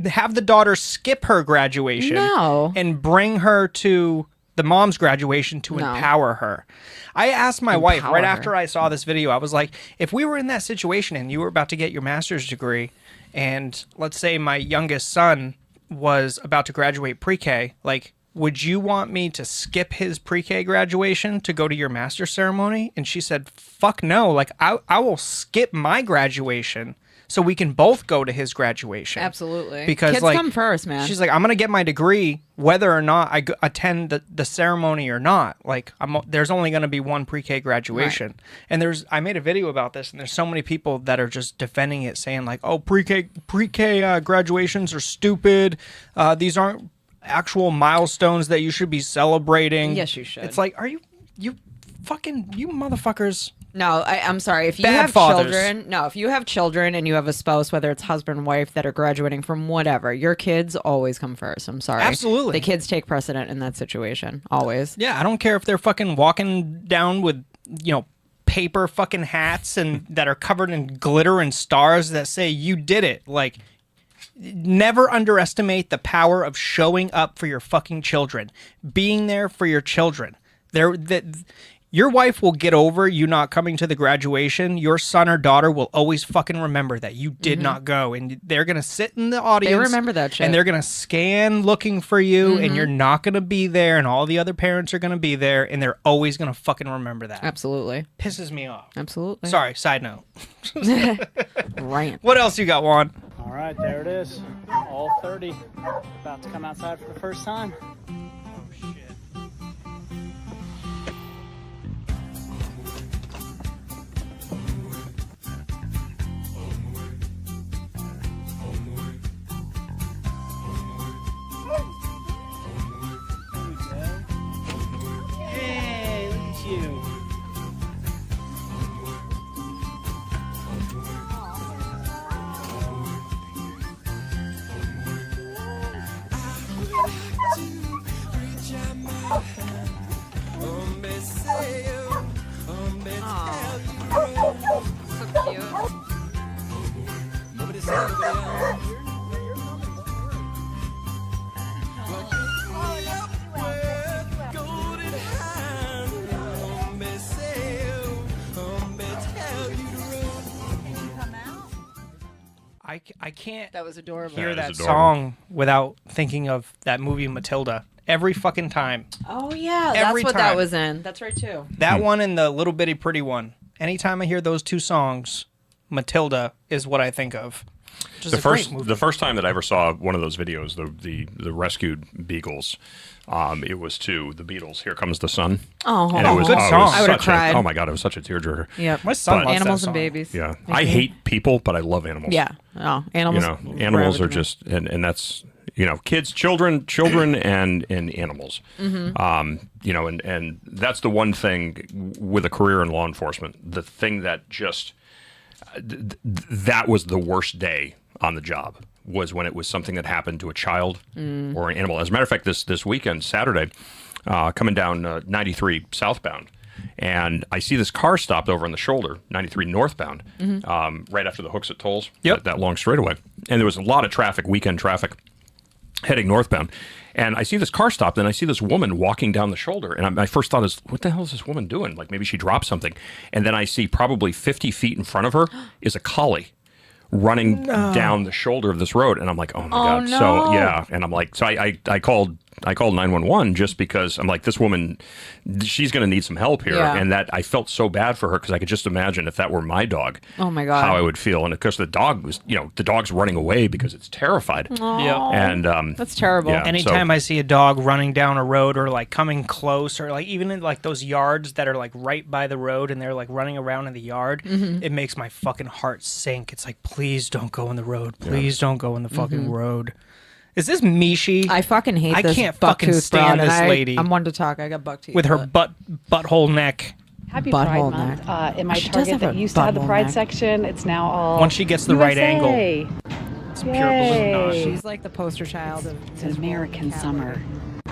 have the daughter skip her graduation No. and bring her to the mom's graduation to No. empower her. I asked my wife Empower right her. after I saw this video, I was like, if we were in that situation and you were about to get your master's degree, and let's say my youngest son was about to graduate pre-K, like, would you want me to skip his pre-K graduation to go to your master's ceremony? And she said, fuck no. Like, I will skip my graduation so we can both go to his graduation. Absolutely. Because, Kids like, come first, man. She's like, I'm going to get my degree whether or not I attend the ceremony or not. Like, there's only going to be one pre-K graduation. Right. And I made a video about this, and there's so many people that are just defending it, saying like, oh, pre-K graduations are stupid. These aren't actual milestones that you should be celebrating. Yes, you should. It's like, are you motherfuckers? No, I'm sorry. If you Bad have fathers. children, if you have children and you have a spouse, whether it's husband and wife that are graduating from whatever, your kids always come first. I'm sorry. Absolutely. The kids take precedent in that situation. Always. Yeah, I don't care if they're fucking walking down with, paper fucking hats and that are covered in glitter and stars that say you did it. Like, never underestimate the power of showing up for your fucking children, being there for your children. Your wife will get over you not coming to the graduation. Your son or daughter will always fucking remember that you did not go, and they're gonna sit in the audience. remember that shit. and they're gonna scan looking for you, and you're not gonna be there, and all the other parents are gonna be there, and they're always gonna fucking remember that. Absolutely. Pisses me off. Absolutely. Sorry, side note. Rant. What else you got, Juan? All right, there it is. All 30 about to come outside for the first time. Hey, look at you. I can't That was adorable. hear That that is adorable. song without thinking of that movie Matilda. Every fucking time. Oh yeah, Every that's what that time. was in. That's right too. That one and the Little Bitty Pretty one. Anytime I hear those two songs, Matilda is what I think of. Which is a great movie. The first time that I ever saw one of those videos, the rescued beagles, it was to the Beatles. Here Comes the Sun. Oh, and it was, good song. I would've cried. Oh my god, it was such a tearjerker. Yep. My son But- loves Animals that and song. babies. Yeah, I hate people, but I love animals. Yeah. Oh, you animals. know, animals forever are to me. just, and that's, you know, kids, children, and animals. You know, and that's the one thing with a career in law enforcement. The thing that just that was the worst day on the job was when it was something that happened to a child or an animal. As a matter of fact, this weekend, Saturday, coming down 93 southbound, and I see this car stopped over on the shoulder, 93 northbound, right after the Hooksett tolls, that long straightaway. And there was a lot of traffic, weekend traffic, heading northbound. And I see this car stopped, and I see this woman walking down the shoulder. And my first thought is, what the hell is this woman doing? Like, maybe she dropped something. And then I see probably 50 feet in front of her is a collie running down the shoulder of this road. And I'm like, oh my God. no. So, yeah. And I'm like, so I called 911 just because I'm like, this woman, she's going to need some help here. Yeah. And that I felt so bad for her because I could just imagine if that were my dog, Oh my God. how I would feel. And of course, the dog was, you know, the dog's running away because it's terrified. Aw. And That's terrible. yeah. Anytime so- I see a dog running down a road or like coming close or like even in like those yards that are like right by the road and they're like running around in the yard, it makes my fucking heart sink. It's like, please don't go in the road. Please don't go in the fucking road. Is this Mishi? I fucking hate I this. can't fucking buck-tooth stand broad, this and lady. I'm one to talk. I got buck teeth. with her but- butthole neck. Happy Butthole Pride Month. In my She does Target have that a used to have the butthole Pride neck. section, it's now all Once she gets the right angle. USA. It's pure Yay. balloon dog. She's like the poster child of It's an American summer.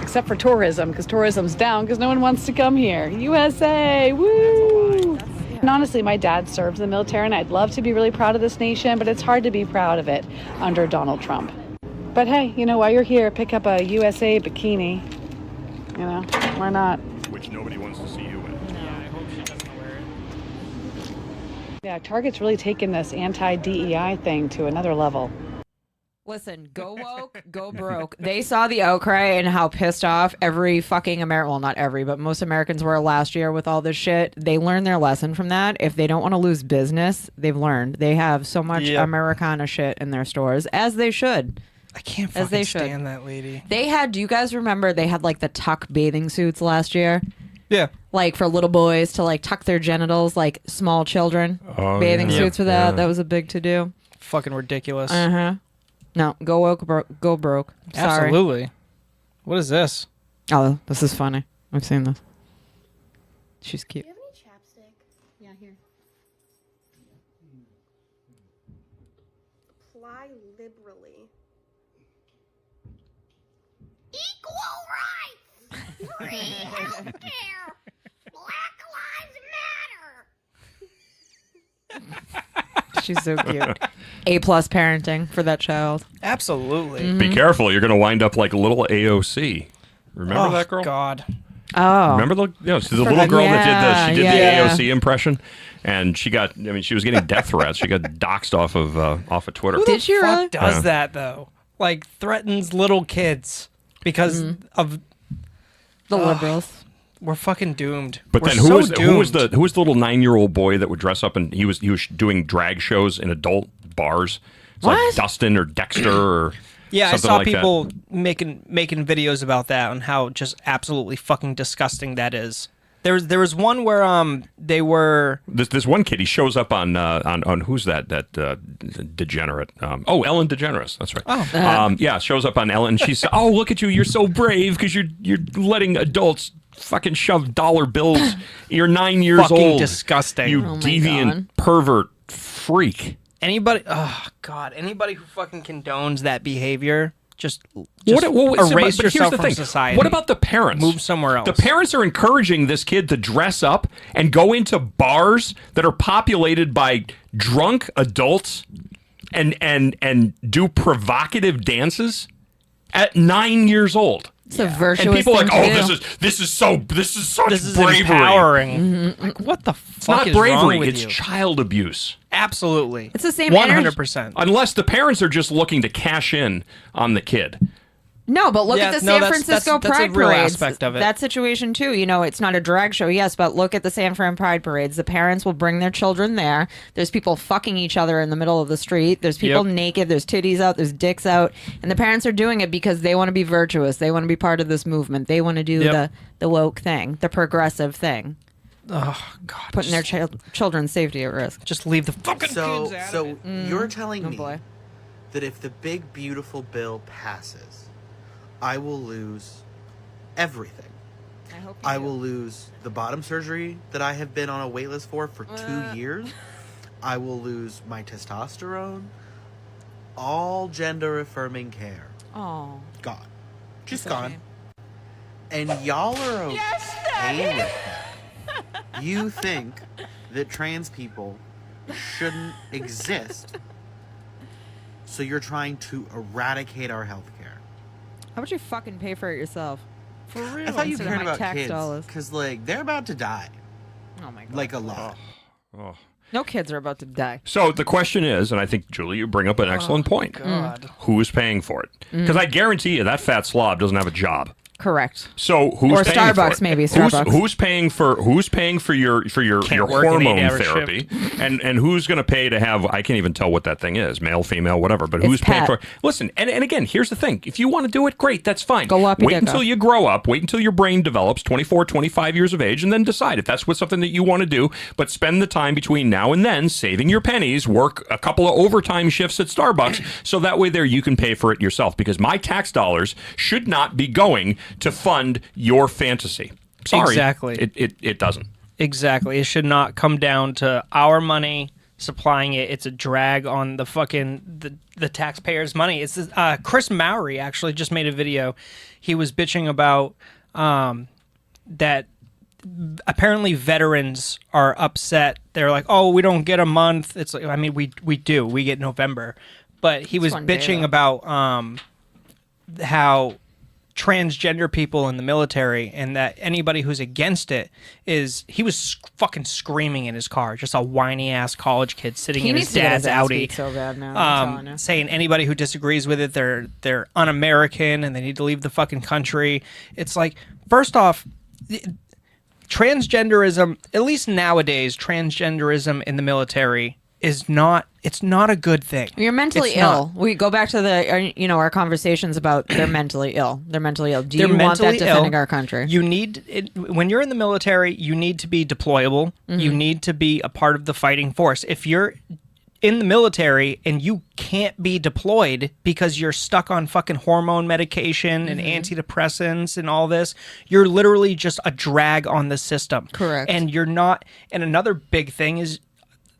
Except for tourism, because tourism's down because no one wants to come here. USA, woo! And honestly, my dad serves in the military, and I'd love to be really proud of this nation, but it's hard to be proud of it under Donald Trump. But hey, you know, while you're here, pick up a USA bikini. You know, why not? Which nobody wants to see you in. Yeah, Target's really taken this anti-DEI thing to another level. Listen, go woke, go broke. They saw the outcry and how pissed off every fucking American, well, not every, but most Americans were last year with all this shit. They learned their lesson from that. If they don't want to lose business, they've learned. They have so much Americana shit in their stores, as they should. I can't As they fucking should. stand that lady. They had, do you guys remember they had like the tuck bathing suits last year? Yeah. Like for little boys to like tuck their genitals, like small children. Oh, Bathing yeah. suits for that. Yeah. That was a big to do. Fucking ridiculous. Uh-huh. No, go woke, go broke. Sorry. Absolutely. What is this? Oh, this is funny. I've seen this. She's cute. Do you have any chapstick? Yeah, here. Apply liberally. Equal rights! Free healthcare! Black Lives Matter! She's so cute. A+ parenting for that child. Absolutely. Be careful, you're going to wind up like little AOC. Remember Oh, that girl? God. Oh. Remember the little girl that did the yeah. AOC impression, and she got. I mean, she was getting death threats. She got doxxed off of Twitter. Did she Fuck really? does Yeah. that though? Like threatens little kids because of The liberals. we're fucking doomed. But We're then so who was the doomed. little 9-year-old boy that would dress up and he was doing drag shows in adult bars? It's like What? Dustin or Dexter or Yeah, I something saw like people making videos about that and how just absolutely fucking disgusting that is. There was one where they were that. This one kid, he shows up on who's that degenerate? Ellen DeGeneres. That's right. Oh. Yeah, shows up on Ellen. She's oh, look at you, you're so brave because you're letting adults fucking shove dollar bills. You're 9 years fucking old. disgusting. You Oh my deviant God. pervert freak. Anybody who fucking condones that behavior Just What, erase but here's yourself the from thing. society. What about the parents? Move somewhere else. The parents are encouraging this kid to dress up and go into bars that are populated by drunk adults and do provocative dances at 9 years old. It's a virtuous And people are like, thing oh, to do. this is such This is bravery. empowering. Like, what the It's fuck not is wrong bravery. with It's you? child abuse. Absolutely. It's the same 100%. Unless the parents are just looking to cash in on the kid. No, but look Yeah, at the no, San that's- Francisco that's a Pride real parades. aspect of it. That situation too. You know, it's not a drag show, yes, but look at the San Fran Pride parades. The parents will bring their children there. There's people fucking each other in the middle of the street. There's people naked. There's titties out. There's dicks out, and the parents are doing it because they want to be virtuous. They want to be part of this movement. They want to do the woke thing, the progressive thing. Oh God! Putting their children's safety at risk. Just leave the fucking kids out So of it. you're telling me boy. that if the big beautiful bill passes, I will lose everything. I will lose the bottom surgery that I have been on a wait list for 2 years. I will lose my testosterone. All gender affirming care. Oh. Gone. Just gone. And y'all are okay with that. You think that trans people shouldn't exist, so you're trying to eradicate our health care. How about you fucking pay for it yourself? For real. I thought you Instead of cared my about tax kids, dollars. because like they're about to die, Oh my god. like a lot. Oh. No kids are about to die. So the question is, and I think, Julie, you bring up an excellent point. God. Who's paying for it? Because I guarantee you that fat slob doesn't have a job. Correct. So who's Or paying Starbucks, for it? maybe, Starbucks. Who's paying for your Can't work an hormone 8-hour therapy? And who's going to pay to have? I can't even tell what that thing is, male, female, whatever. But who's paying for? Listen, and again, here's the thing: if you want to do it, great, that's fine. Go up your Wait dick until off. you grow up. Wait until your brain develops, 24, 25 years of age, and then decide if that's something that you want to do. But spend the time between now and then saving your pennies. Work a couple of overtime shifts at Starbucks, so that way there you can pay for it yourself. Because my tax dollars should not be going to fund your fantasy. Sorry. Exactly. It doesn't. Exactly. It should not come down to our money supplying it. It's a drag on the fucking the taxpayers' money. It's Chris Mowry actually just made a video. He was bitching about that apparently veterans are upset. They're like, "Oh, we don't get a month." It's like, I mean, we do. We get November. But he was bitching about how transgender people in the military, and that anybody who's against it he was fucking screaming in his car, just a whiny ass college kid sitting in his dad's Audi, so bad now. I'm telling you. saying anybody who disagrees with it, they're un-American and they need to leave the fucking country. It's like, first off, transgenderism, at least nowadays, transgenderism in the military is not a good thing. You're mentally It's ill. not. We go back to our conversations about they're mentally ill. They're mentally ill. Do They're you want that mentally defending ill. our country? You need when you're in the military, you need to be deployable. You need to be a part of the fighting force. If you're in the military and you can't be deployed because you're stuck on fucking hormone medication and antidepressants and all this, you're literally just a drag on the system. Correct. And you're not. And another big thing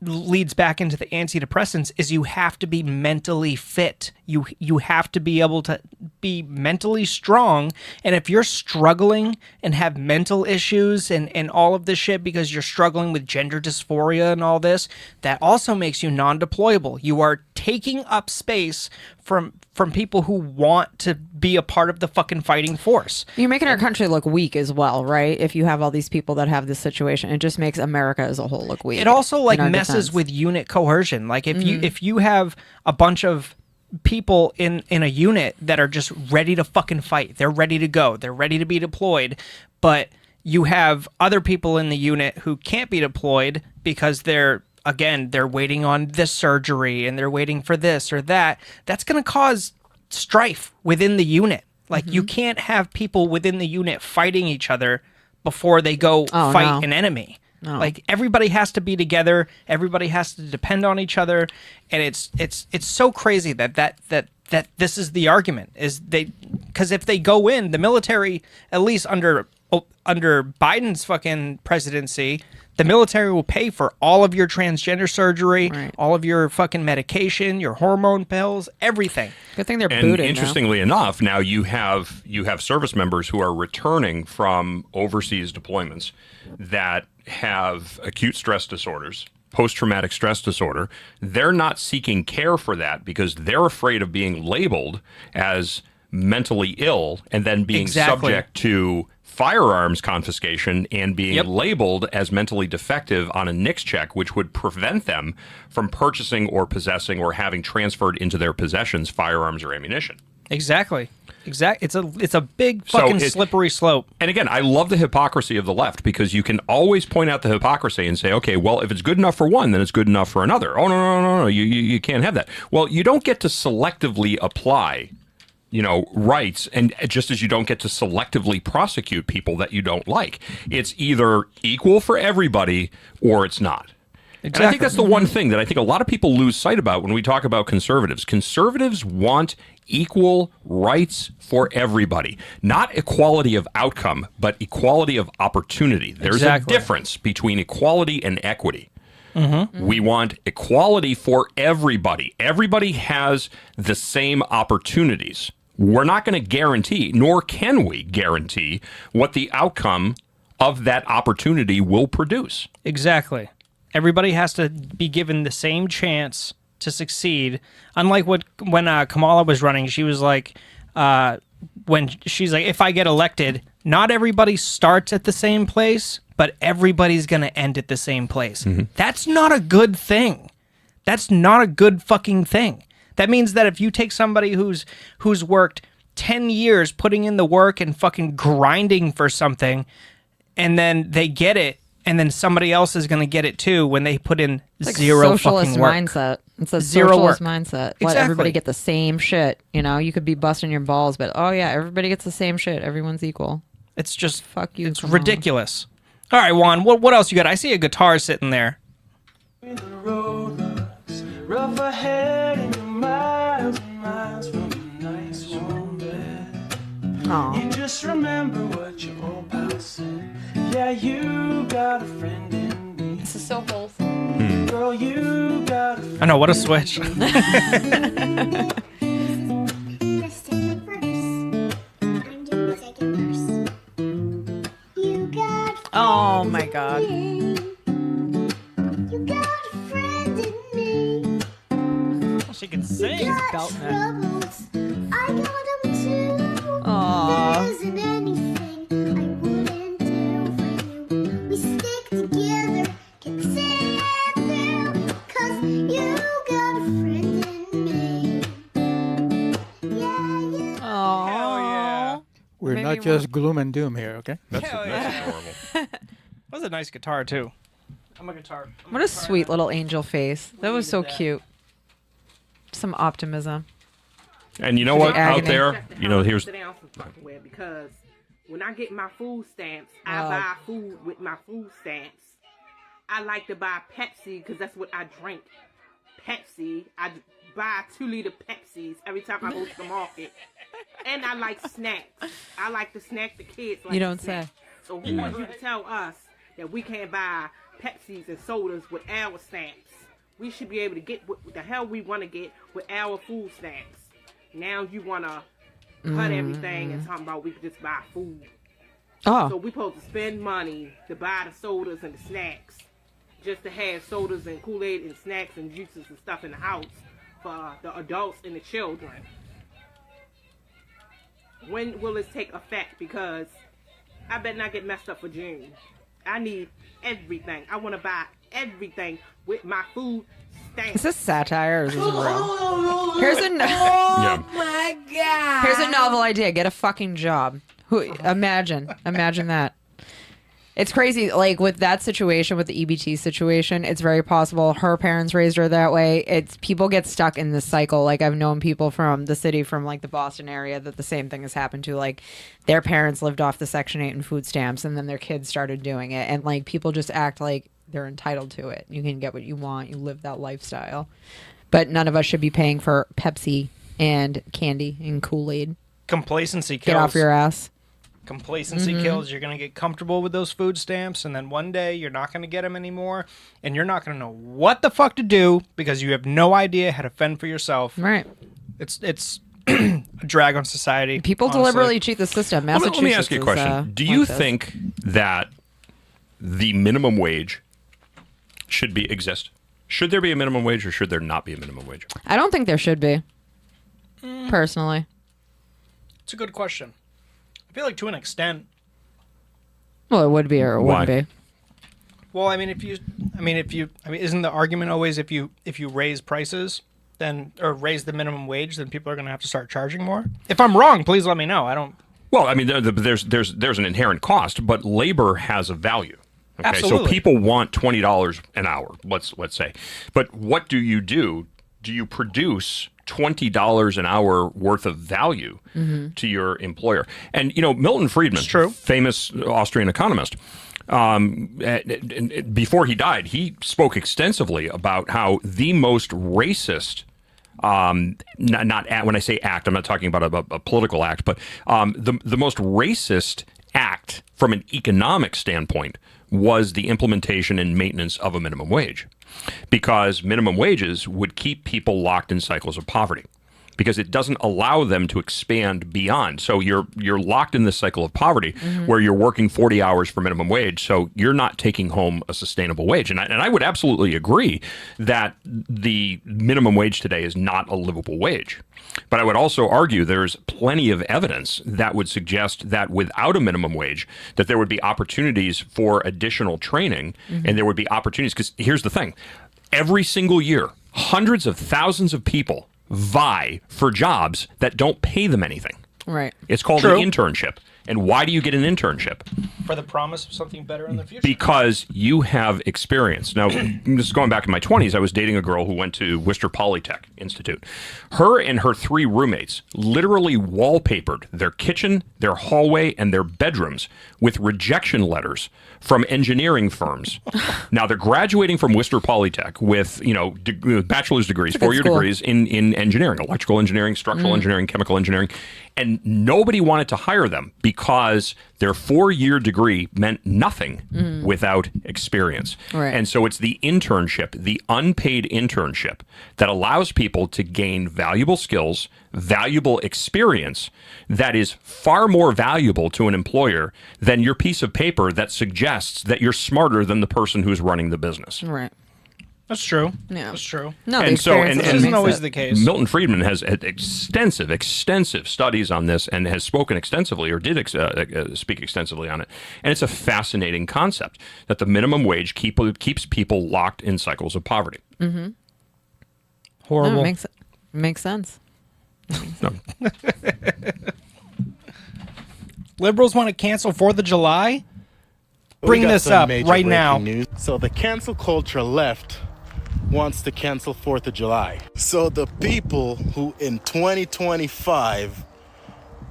leads back into the antidepressants is you have to be mentally fit. You have to be able to be mentally strong. And if you're struggling and have mental issues and all of this shit because you're struggling with gender dysphoria and all this, that also makes you non-deployable. You are taking up space from people who want to be a part of the fucking fighting force. You're making our country look weak as well, right? If you have all these people that have this situation, it just makes America as a whole look weak. It also like in our messes defense. with unit coercion. Like if you have a bunch of people in a unit that are just ready to fucking fight, they're ready to go, they're ready to be deployed, but you have other people in the unit who can't be deployed because they're waiting on this surgery and they're waiting for this or that. That's going to cause strife within the unit. Like you can't have people within the unit fighting each other before they go fight an enemy. No. Like everybody has to be together. Everybody has to depend on each other, and it's so crazy that this is the argument is because if they go in the military, at least under Biden's fucking presidency, The military will pay for all of your transgender surgery, all of your fucking medication, your hormone pills, everything. Good thing they're And booted interestingly enough, now you have service members who are returning from overseas deployments that have acute stress disorders, post-traumatic stress disorder. They're not seeking care for that because they're afraid of being labeled as mentally ill and then being subject to firearms confiscation and being labeled as mentally defective on a NICS check, which would prevent them from purchasing or possessing or having transferred into their possessions firearms or ammunition. Exactly. It's a big fucking slippery slope. And again, I love the hypocrisy of the left because you can always point out the hypocrisy and say, okay, well, if it's good enough for one, then it's good enough for another. Oh, no, you can't have that. Well, you don't get to selectively apply rights, and just as you don't get to selectively prosecute people that you don't like. It's either equal for everybody or it's not. Exactly. And I think that's the one thing that I think a lot of people lose sight about when we talk about conservatives. Conservatives want equal rights for everybody. Not equality of outcome, but equality of opportunity. There's a difference between equality and equity. Mm-hmm. We want equality for everybody. Everybody has the same opportunities. We're not going to guarantee, nor can we guarantee, what the outcome of that opportunity will produce. Exactly. Everybody has to be given the same chance to succeed. Unlike when Kamala was running, she was like, when she's like, if I get elected, not everybody starts at the same place, but everybody's going to end at the same place. Mm-hmm. That's not a good thing. That's not a good fucking thing. That means that if you take somebody who's worked 10 years putting in the work and fucking grinding for something, and then they get it, and then somebody else is going to get it too when they put in zero fucking work. Mindset. It's a zero socialist work. mindset. Let everybody get the same shit. You could be busting your balls, but oh yeah, everybody gets the same shit. Everyone's equal. It's just fuck you. It's ridiculous. All right, Juan. What else you got? I see a guitar sitting there. Rough ahead and you're miles and miles from a nice warm bed. You just remember what your old pal said. Yeah, you got a friend in me. This is so wholesome. Girl, you got a friend. I know, what a switch. Oh my god. She can sing. She's belting it. I got them too. Aww. There isn't anything I wouldn't do for you. We stick together, can see it through. 'Cause you got a friend in me. Yeah. Oh. Hell yeah. We're not just gloom and doom here, okay? That's adorable. That was a nice guitar too. I'm a guitar. What a sweet little angel face. That was so cute. Some optimism. And you know what? Out there, here's... Because when I get my food stamps, I buy food with my food stamps. I like to buy Pepsi because that's what I drink. Pepsi. I buy 2-liter Pepsis every time I go to the market. And I like snacks. I like to snack the kids. Like You don't say. So who wants you to tell us that we can't buy Pepsis and sodas with our stamps? We should be able to get what the hell we want to get with our food stamps. Now you want to cut everything and talking about we could just buy food. Oh. So we supposed to spend money to buy the sodas and the snacks just to have sodas and Kool-Aid and snacks and juices and stuff in the house for the adults and the children. When will this take effect? Because I better not get messed up for June. I need everything. I want to buy everything with my food stamps. Is this satire or is this real? Here's a my God. Here's a novel idea. Get a fucking job. Imagine that. It's crazy. Like with that situation, with the EBT situation, it's very possible her parents raised her that way. It's people get stuck in this cycle. Like I've known people from the city, from like the Boston area, that the same thing has happened to. Like their parents lived off the Section 8 and food stamps, and then their kids started doing it, and like people just act like they're entitled to it. You can get what you want. You live that lifestyle, but none of us should be paying for Pepsi and candy and Kool-Aid. Complacency kills. Get off your ass. Complacency kills. You're going to get comfortable with those food stamps, and then one day you're not going to get them anymore, and you're not going to know what the fuck to do because you have no idea how to fend for yourself. Right. It's a drag on society. People honestly. deliberately cheat the system. Massachusetts Let me ask you a is, question. Do you like this. think that the minimum wage should exist? Should there be a minimum wage or should there not be a minimum wage? I don't think there should be. Personally. It's a good question. I feel like to an extent. Well, it would be or it Why? wouldn't be. Well, isn't the argument always if you raise prices, then or raise the minimum wage, then people are going to have to start charging more? If I'm wrong, please let me know. I don't. Well, I mean, there's an inherent cost, but labor has a value. Okay, Absolutely. so people want $20 an hour. Let's say, but what do? Do you produce $20 an hour worth of value to your employer? And Milton Friedman, famous Austrian economist, before he died, he spoke extensively about how the most racist, not when I say act, I'm not talking about a political act, but the most racist act from an economic standpoint was the implementation and maintenance of a minimum wage, because minimum wages would keep people locked in cycles of poverty, because it doesn't allow them to expand beyond. So you're locked in this cycle of poverty where you're working 40 hours for minimum wage, so you're not taking home a sustainable wage. And I would absolutely agree that the minimum wage today is not a livable wage. But I would also argue there's plenty of evidence that would suggest that without a minimum wage, that there would be opportunities for additional training, and there would be opportunities. Because here's the thing. Every single year, hundreds of thousands of people vie for jobs that don't pay them anything. Right. It's called an internship. And why do you get an internship? For the promise of something better in the future. Because you have experience. Now, this is going back in my 20s. I was dating a girl who went to Worcester Polytech Institute. Her and her 3 roommates literally wallpapered their kitchen, their hallway, and their bedrooms with rejection letters from engineering firms. Now, they're graduating from Worcester Polytech with, bachelor's degrees, 4-year degrees in engineering, electrical engineering, structural engineering, chemical engineering. And nobody wanted to hire them because their 4-year degree meant nothing without experience. Right. And so it's the internship, the unpaid internship, that allows people to gain valuable skills, valuable experience that is far more valuable to an employer than your piece of paper that suggests that you're smarter than the person who's running the business. Right. That's true. Yeah. That's true. No, and so, and isn't always the case. Milton Friedman has had extensive studies on this and has spoken extensively, or did speak extensively on it. And it's a fascinating concept that the minimum wage keeps people locked in cycles of poverty. Horrible. No, makes sense. No. Liberals want to cancel 4th of July? We Bring got this some up major right breaking now. news. So the cancel culture left wants to cancel 4th of July. So the people who in 2025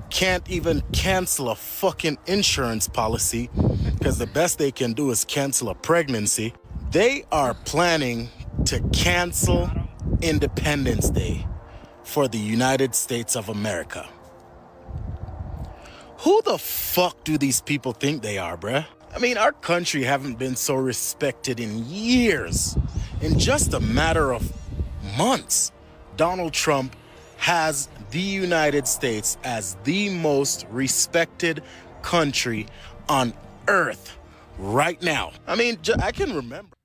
can't even cancel a fucking insurance policy because the best they can do is cancel a pregnancy, they are planning to cancel Independence Day for the United States of America. Who the fuck do these people think they are, bruh? I mean, our country haven't been so respected in years. In just a matter of months, Donald Trump has the United States as the most respected country on earth right now. I mean, I can remember.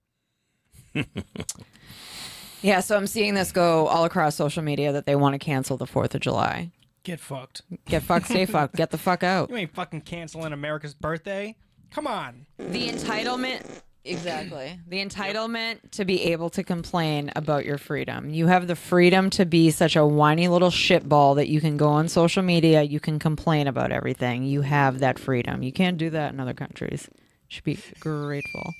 Yeah, so I'm seeing this go all across social media that they want to cancel the 4th of July. Get fucked. Get fucked, stay fucked. Get the fuck out. You ain't fucking canceling America's birthday. Come on. The entitlement, exactly. The entitlement to be able to complain about your freedom. You have the freedom to be such a whiny little shitball that you can go on social media, you can complain about everything. You have that freedom. You can't do that in other countries. You should be grateful.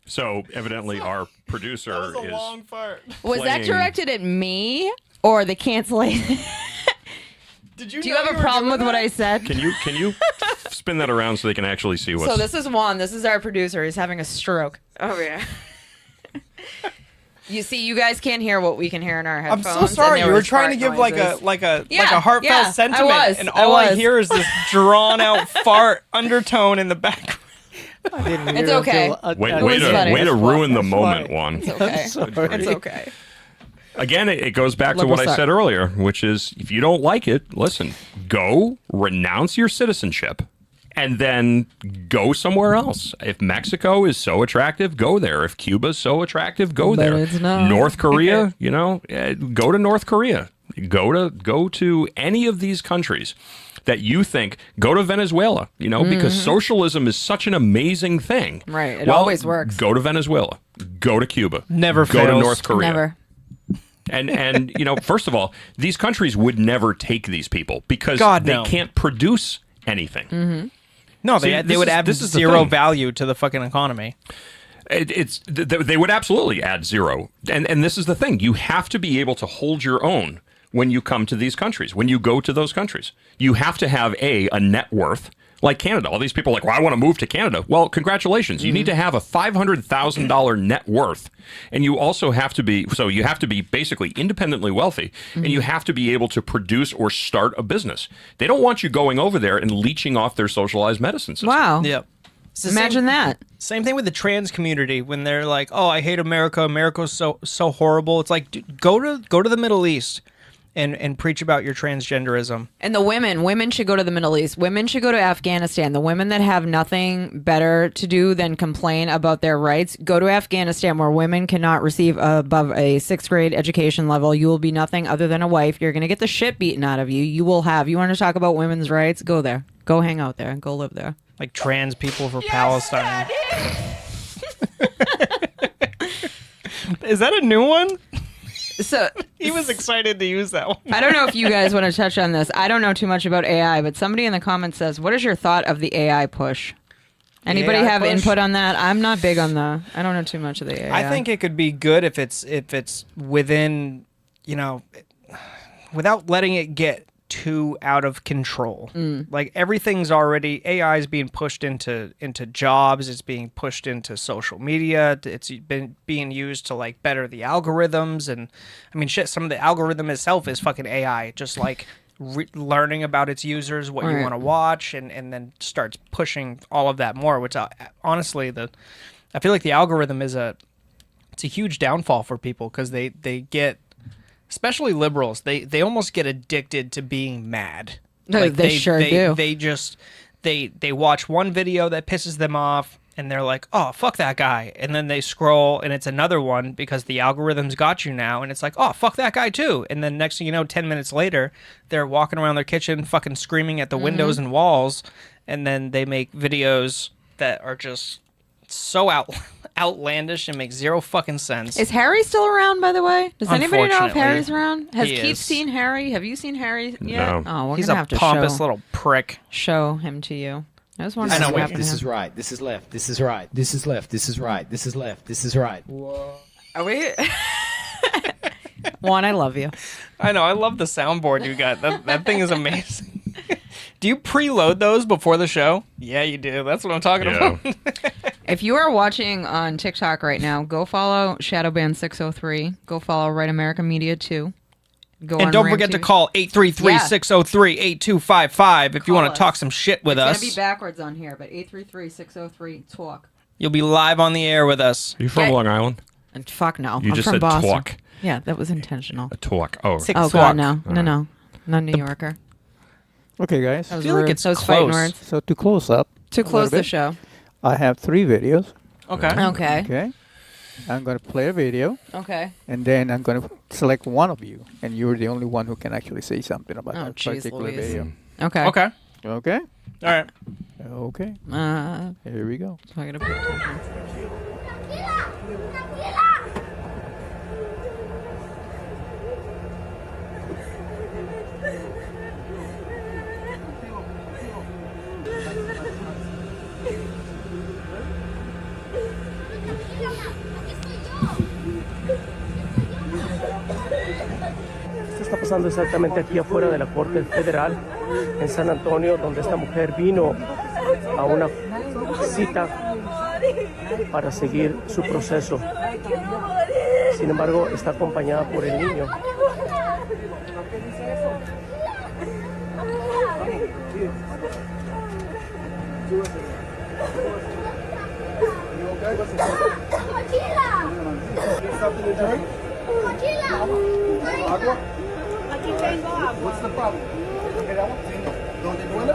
So evidently our producer That was a is long fart. Was that playing- directed at me or the cancellation? Did you Do you have a problem with what I said? Can you spin that around so they can actually see what's... So this is Juan. This is our producer. He's having a stroke. Oh, yeah. You see, you guys can't hear what we can hear in our I'm headphones. so sorry. and You there were was trying to fart give like noises. a heartfelt sentiment, and all I hear is this drawn out fart undertone in the background. It's okay. Way to ruin the moment, Juan. It's okay. It's okay. Again, it goes back to what I said earlier, which is if you don't like it, listen, go renounce your citizenship and then go somewhere else. If Mexico is so attractive, go there. If Cuba is so attractive, go there. It's not. North Korea, go to North Korea. Go to any of these countries that you think, go to Venezuela, because socialism is such an amazing thing. Right. It always works. Go to Venezuela. Go to Cuba. Never go fails. to North Korea. Never. And first of all, these countries would never take these people because they can't produce anything. Mm-hmm. No, See, they would add this is the zero thing. value to the fucking economy. They would absolutely add zero. And this is the thing. You have to be able to hold your own when you come to these countries, when you go to those countries. You have to have a net worth. Like Canada, all these people are like, well, I want to move to Canada. Well, congratulations. You need to have a $500,000 net worth. And you also have to be, you have to be basically independently wealthy, and you have to be able to produce or start a business. They don't want you going over there and leeching off their socialized medicine system. Wow. Yep. Imagine that. Same thing with the trans community when they're like, "Oh, I hate America. America's so horrible." It's like, dude, go to the Middle East and preach about your transgenderism. And the women should go to the Middle East. Women should go to Afghanistan. The women that have nothing better to do than complain about their rights, go to Afghanistan, where women cannot receive above a 6th grade education level. You will be nothing other than a wife. You're going to get the shit beaten out of you. You want to talk about women's rights? Go there. Go hang out there and go live there. Like trans people for Palestine. Is that a new one? So he was excited to use that one. I don't know if you guys want to touch on this. I don't know too much about AI, but somebody in the comments says, what is your thought of the AI push? Anybody AI have push? input on that? I'm not big on I don't know too much of the AI. I think it could be good if it's within, without letting it get too out of control. Like everything's already, AI is being pushed into jobs, it's being pushed into social media, it's been being used to like better the algorithms, and I mean shit, some of the algorithm itself is fucking AI, just like learning about its users, what you want to watch, and then starts pushing all of that more, which honestly I feel like the algorithm it's a huge downfall for people because they get, especially liberals, they almost get addicted to being mad. No, Like they sure do. They just they watch one video that pisses them off and they're like, oh, fuck that guy. And then they scroll and it's another one because the algorithm's got you now. And it's like, oh, fuck that guy too. And then next thing you know, 10 minutes later, they're walking around their kitchen fucking screaming at the windows and walls. And then they make videos that are just so outlandish and make zero fucking sense. Is Harry still around, by the way? Does anybody know if Unfortunately, Harry's around? Has he Keith is. seen Harry? Have you seen Harry yet? No. Oh, we're He's gonna a have to pompous little prick. show him to you. I was wondering. I know. what Wait, happened this to is him. right. This is left. This is right. This is left. This is right. This is left. This is right. Are we? Juan, I love you. I know. I love the soundboard you got. That thing is amazing. Do you preload those before the show? Yeah, you do. That's what I'm talking about. If you are watching on TikTok right now, go follow Shadowban603. Go follow Right America Media 2. Go And on don't Ram forget to TV. call 833-603-8255 if you want to talk some shit with It's us. gonna be backwards on here, but 833-603-TALK. You'll be live on the air with us. Are you from Long Island? And fuck no. You I'm just from said Boston. talk. Yeah, that was intentional. A talk. Oh, Oh God, no, no, not New Yorker. Okay, guys. That was rude. Those fighting words. So to close up. To a close little the bit, show. I have 3 videos. Okay. Okay. Okay. I'm going to play a video. Okay. And then I'm going to select one of you, and you're the only one who can actually say something about that jeez particular Louise. video. Okay. Okay. Okay. All right. Okay. Here we go. I gotta pay attention. Esto está pasando exactamente aquí afuera de la Corte Federal en San Antonio, donde esta mujer vino a una cita para seguir su proceso. Sin embargo, está acompañada por el niño. What's the problem? ¿Dónde duele?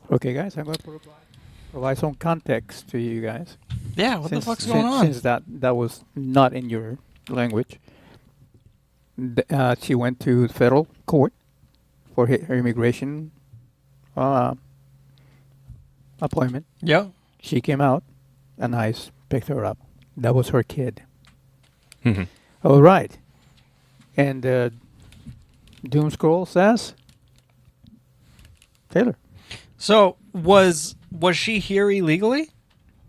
Okay, guys, I'm going to provide some context to you guys. Yeah, what the fuck's going on? Since that was not in your language. She went to federal court for her immigration appointment. Yeah. She came out, and ICE picked her up. That was her kid. Mm-hmm. All right. And Doom Scroll says, Taylor. So was she here illegally?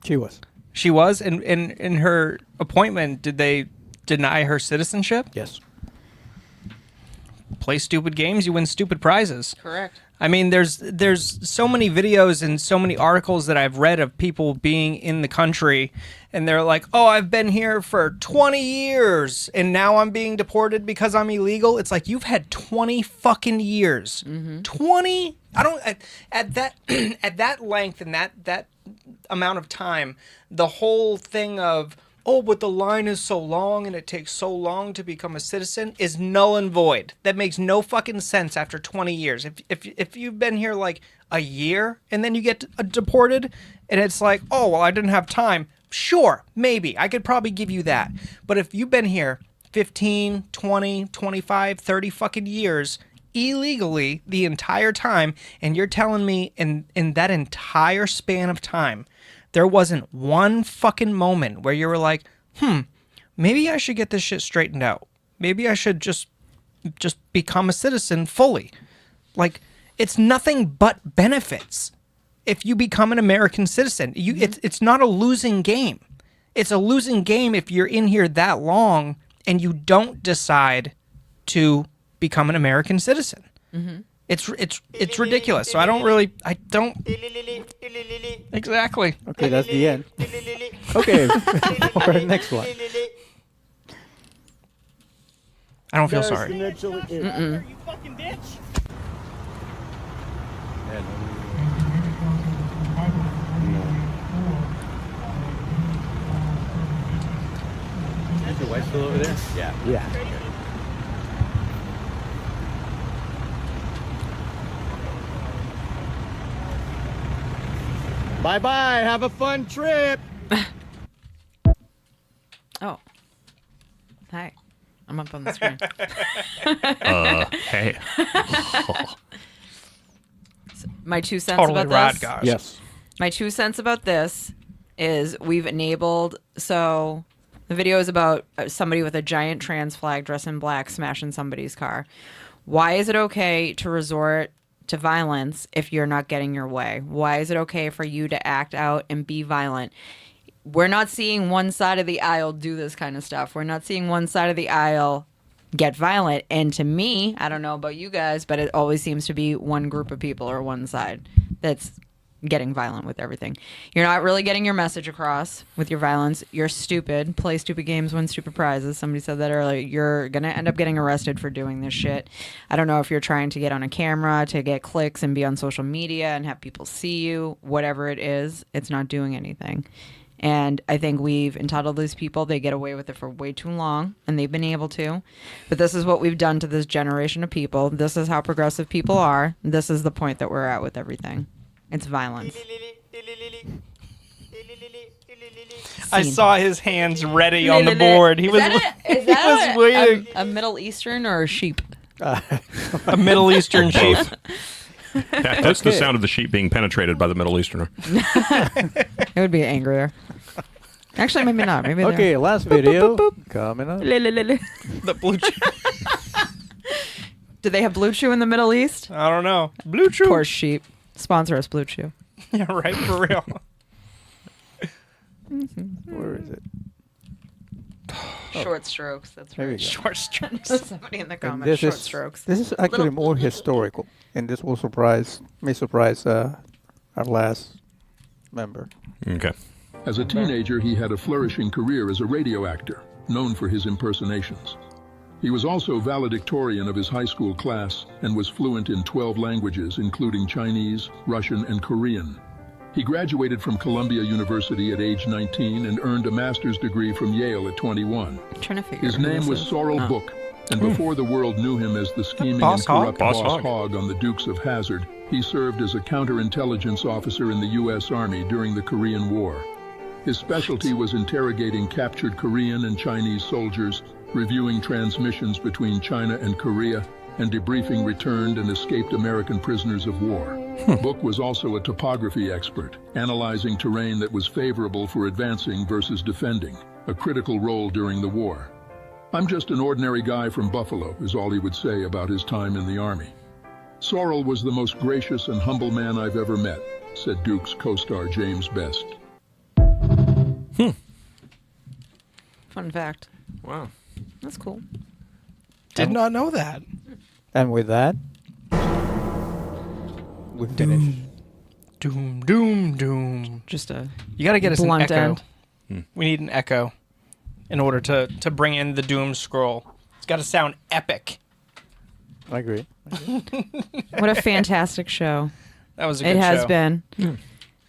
She was. She was, and in her appointment, did they deny her citizenship? Yes. Play stupid games, you win stupid prizes. Correct. I mean, there's so many videos and so many articles that I've read of people being in the country, and they're like, "Oh, I've been here for 20 years, and now I'm being deported because I'm illegal." It's like, you've had 20 fucking years. 20. I don't at that at that length and that amount of time, the whole thing of, oh, but the line is so long and it takes so long to become a citizen is null and void. That makes no fucking sense after 20 years. If you've been here like a year and then you get deported and it's like, oh, well, I didn't have time. Sure, maybe. I could probably give you that. But if you've been here 15, 20, 25, 30 fucking years illegally the entire time, and you're telling me in that entire span of time, there wasn't one fucking moment where you were like, maybe I should get this shit straightened out. Maybe I should just become a citizen fully. Like, it's nothing but benefits if you become an American citizen. It's not a losing game. It's a losing game if you're in here that long and you don't decide to become an American citizen. It's ridiculous. So I don't exactly. Okay, that's the end. Okay, for the next one. I don't feel sorry. You fucking bitch. Is your wife still over there? Yeah. Yeah. Bye-bye. Have a fun trip. Oh. Hi. I'm up on the screen. Hey. My 2 cents Totally about rad, this. guys. Yes. My 2 cents about this is we've enabled, so the video is about somebody with a giant trans flag dressed in black smashing somebody's car. Why is it okay to resort to violence if you're not getting your way? Why is it okay for you to act out and be violent? We're not seeing one side of the aisle do this kind of stuff. We're not seeing one side of the aisle get violent. And to me, I don't know about you guys, but it always seems to be one group of people or one side that's getting violent with everything. You're not really getting your message across with your violence. You're stupid. Play stupid games, win stupid prizes. Somebody said that earlier. You're going to end up getting arrested for doing this shit. I don't know if you're trying to get on a camera to get clicks and be on social media and have people see you. Whatever it is, it's not doing anything. And I think we've entitled these people. They get away with it for way too long, and they've been able to. But this is what we've done to this generation of people. This is how progressive people are. This is the point that we're at with everything. It's violence. I saw his hands ready on the board. He was Is that was waiting. a Middle Eastern or a sheep? A Middle Eastern sheep. That's the sound of the sheep being penetrated by the Middle Easterner. It would be angrier. Actually, maybe not. Maybe Okay, last video coming up. The blue chew. Do they have Blue Chew in the Middle East? I don't know. Blue Chew. Poor sheep. Sponsor us, Blue Chew. Yeah, right, for real. Where is it? Short strokes. That's There you right. go. Short strokes. Somebody in the And comments. Short strokes. This is actually more historical, and this will surprise our last member. Okay. As a teenager, he had a flourishing career as a radio actor, known for his impersonations. He was also valedictorian of his high school class and was fluent in 12 languages, including Chinese, Russian, and Korean. He graduated from Columbia University at age 19 and earned a master's degree from Yale at 21. I'm trying to figure His who name this was is. Sorrel Oh. Book, and before the world knew him as the scheming Boss and Hogg? corrupt Boss Boss Hogg. Hogg on the Dukes of Hazzard, he served as a counterintelligence officer in the U.S. Army during the Korean War. His specialty was interrogating captured Korean and Chinese soldiers, reviewing transmissions between China and Korea, and debriefing returned and escaped American prisoners of war. Book was also a topography expert, analyzing terrain that was favorable for advancing versus defending, a critical role during the war. "I'm just an ordinary guy from Buffalo," is all he would say about his time in the Army. "Sorrel was the most gracious and humble man I've ever met," said Duke's co-star James Best. Fun fact. Wow. That's cool. Did not know that. And with that, we finish. Doom, doom, doom. Just a You got to get us an blunt echo. end. We need an echo in order to bring in the doom scroll. It's got to sound epic. I agree. What a fantastic show. That was a good It has show. been. And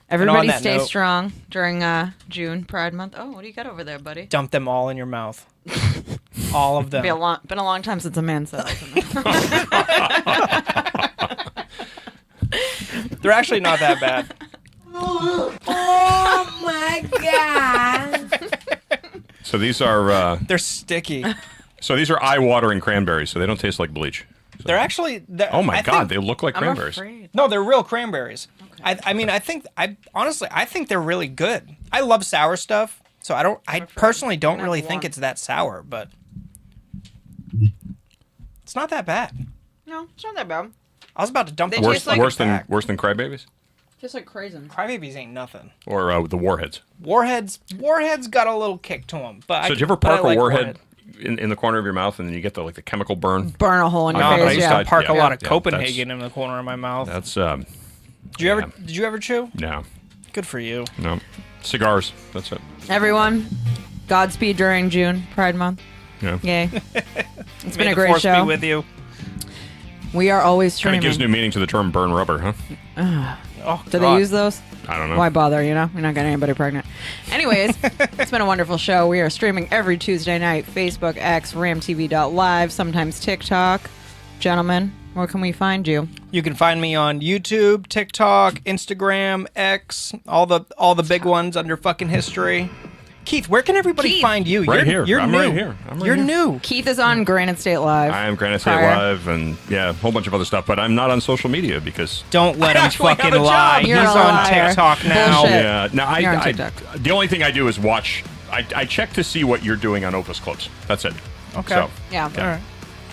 Everybody on that stay note- strong during June Pride Month. Oh, what do you got over there, buddy? Dump them all in your mouth. All of them. Been a long time since a man said that. They're actually not that bad. Oh my god! So these are They're sticky. so these are eye-watering cranberries. So they don't taste like bleach. They're actually. Oh my I God, think- they look like I'm cranberries. afraid. No, they're real cranberries. I mean, I think I think they're really good. I love sour stuff, so I personally don't really think it's that sour, but it's not that bad. No, it's not that bad. I was about to dump They the Worse, taste like- worse than crybabies Just like craisins. Crybabies ain't nothing. or the warheads. Warheads got a little kick to them, but So did you ever park a warhead in the corner of your mouth and then you get the chemical burn? Burn a hole in your No, face. I used yeah. to park a lot of yeah, Copenhagen in the corner of my mouth. That's Did you ever chew? no, Good for you. no cigars. That's it. Everyone, Godspeed during June Pride Month. Yeah. Yay! It's been May a the great force show. be with you. We are always Kind streaming. of gives new meaning to the term "burn rubber," huh? Oh, Do God. they use those? I don't know. Why bother, you know? You're not getting anybody pregnant. Anyways, it's been a wonderful show. We are streaming every Tuesday night, Facebook, X, ramtv.live, sometimes TikTok. Gentlemen, where can we find you? You can find me on YouTube, TikTok, Instagram, X, all the big ones under fucking history. Keith, where can everybody Keith. find you? Right here. You're I'm new. right here. I'm right You're here. new. Keith is on Granite State Live. I am Granite State Prior. Live and a whole bunch of other stuff, but I'm not on social media because Don't let him actually have fucking a job. lie. You're He's a on liar. TikTok now. Bullshit. yeah. No, You're on I TikTok. the only thing I do is watch. I check to see what you're doing on Opus Clips. That's it. Okay. So, Yeah. All right.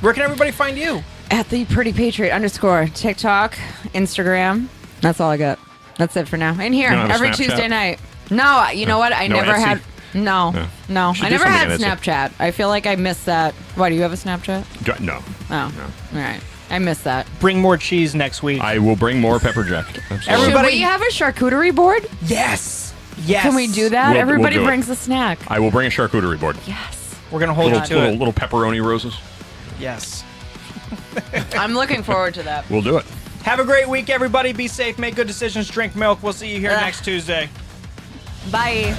Where can everybody find you? At the Pretty Patriot _ TikTok, Instagram. That's all I got. That's it for now. And here, You don't have a every Snapchat? Tuesday night. No, you know what? I No never Etsy? had. No. Should I do never had something on Etsy. Snapchat. I feel like I missed that. Why, do you have a Snapchat? No. Oh. All right. I missed that. Bring more cheese next week. I will bring more pepper jack. Absolutely. Should we have a charcuterie board? Yes. Yes. Can we do that? We'll Everybody do it. brings a snack. I will bring a charcuterie board. Yes. We're gonna hold you to it. Little pepperoni roses. Yes. I'm looking forward to that. We'll do it. Have a great week, everybody. Be safe. Make good decisions. Drink milk. We'll see you here next Tuesday. Bye.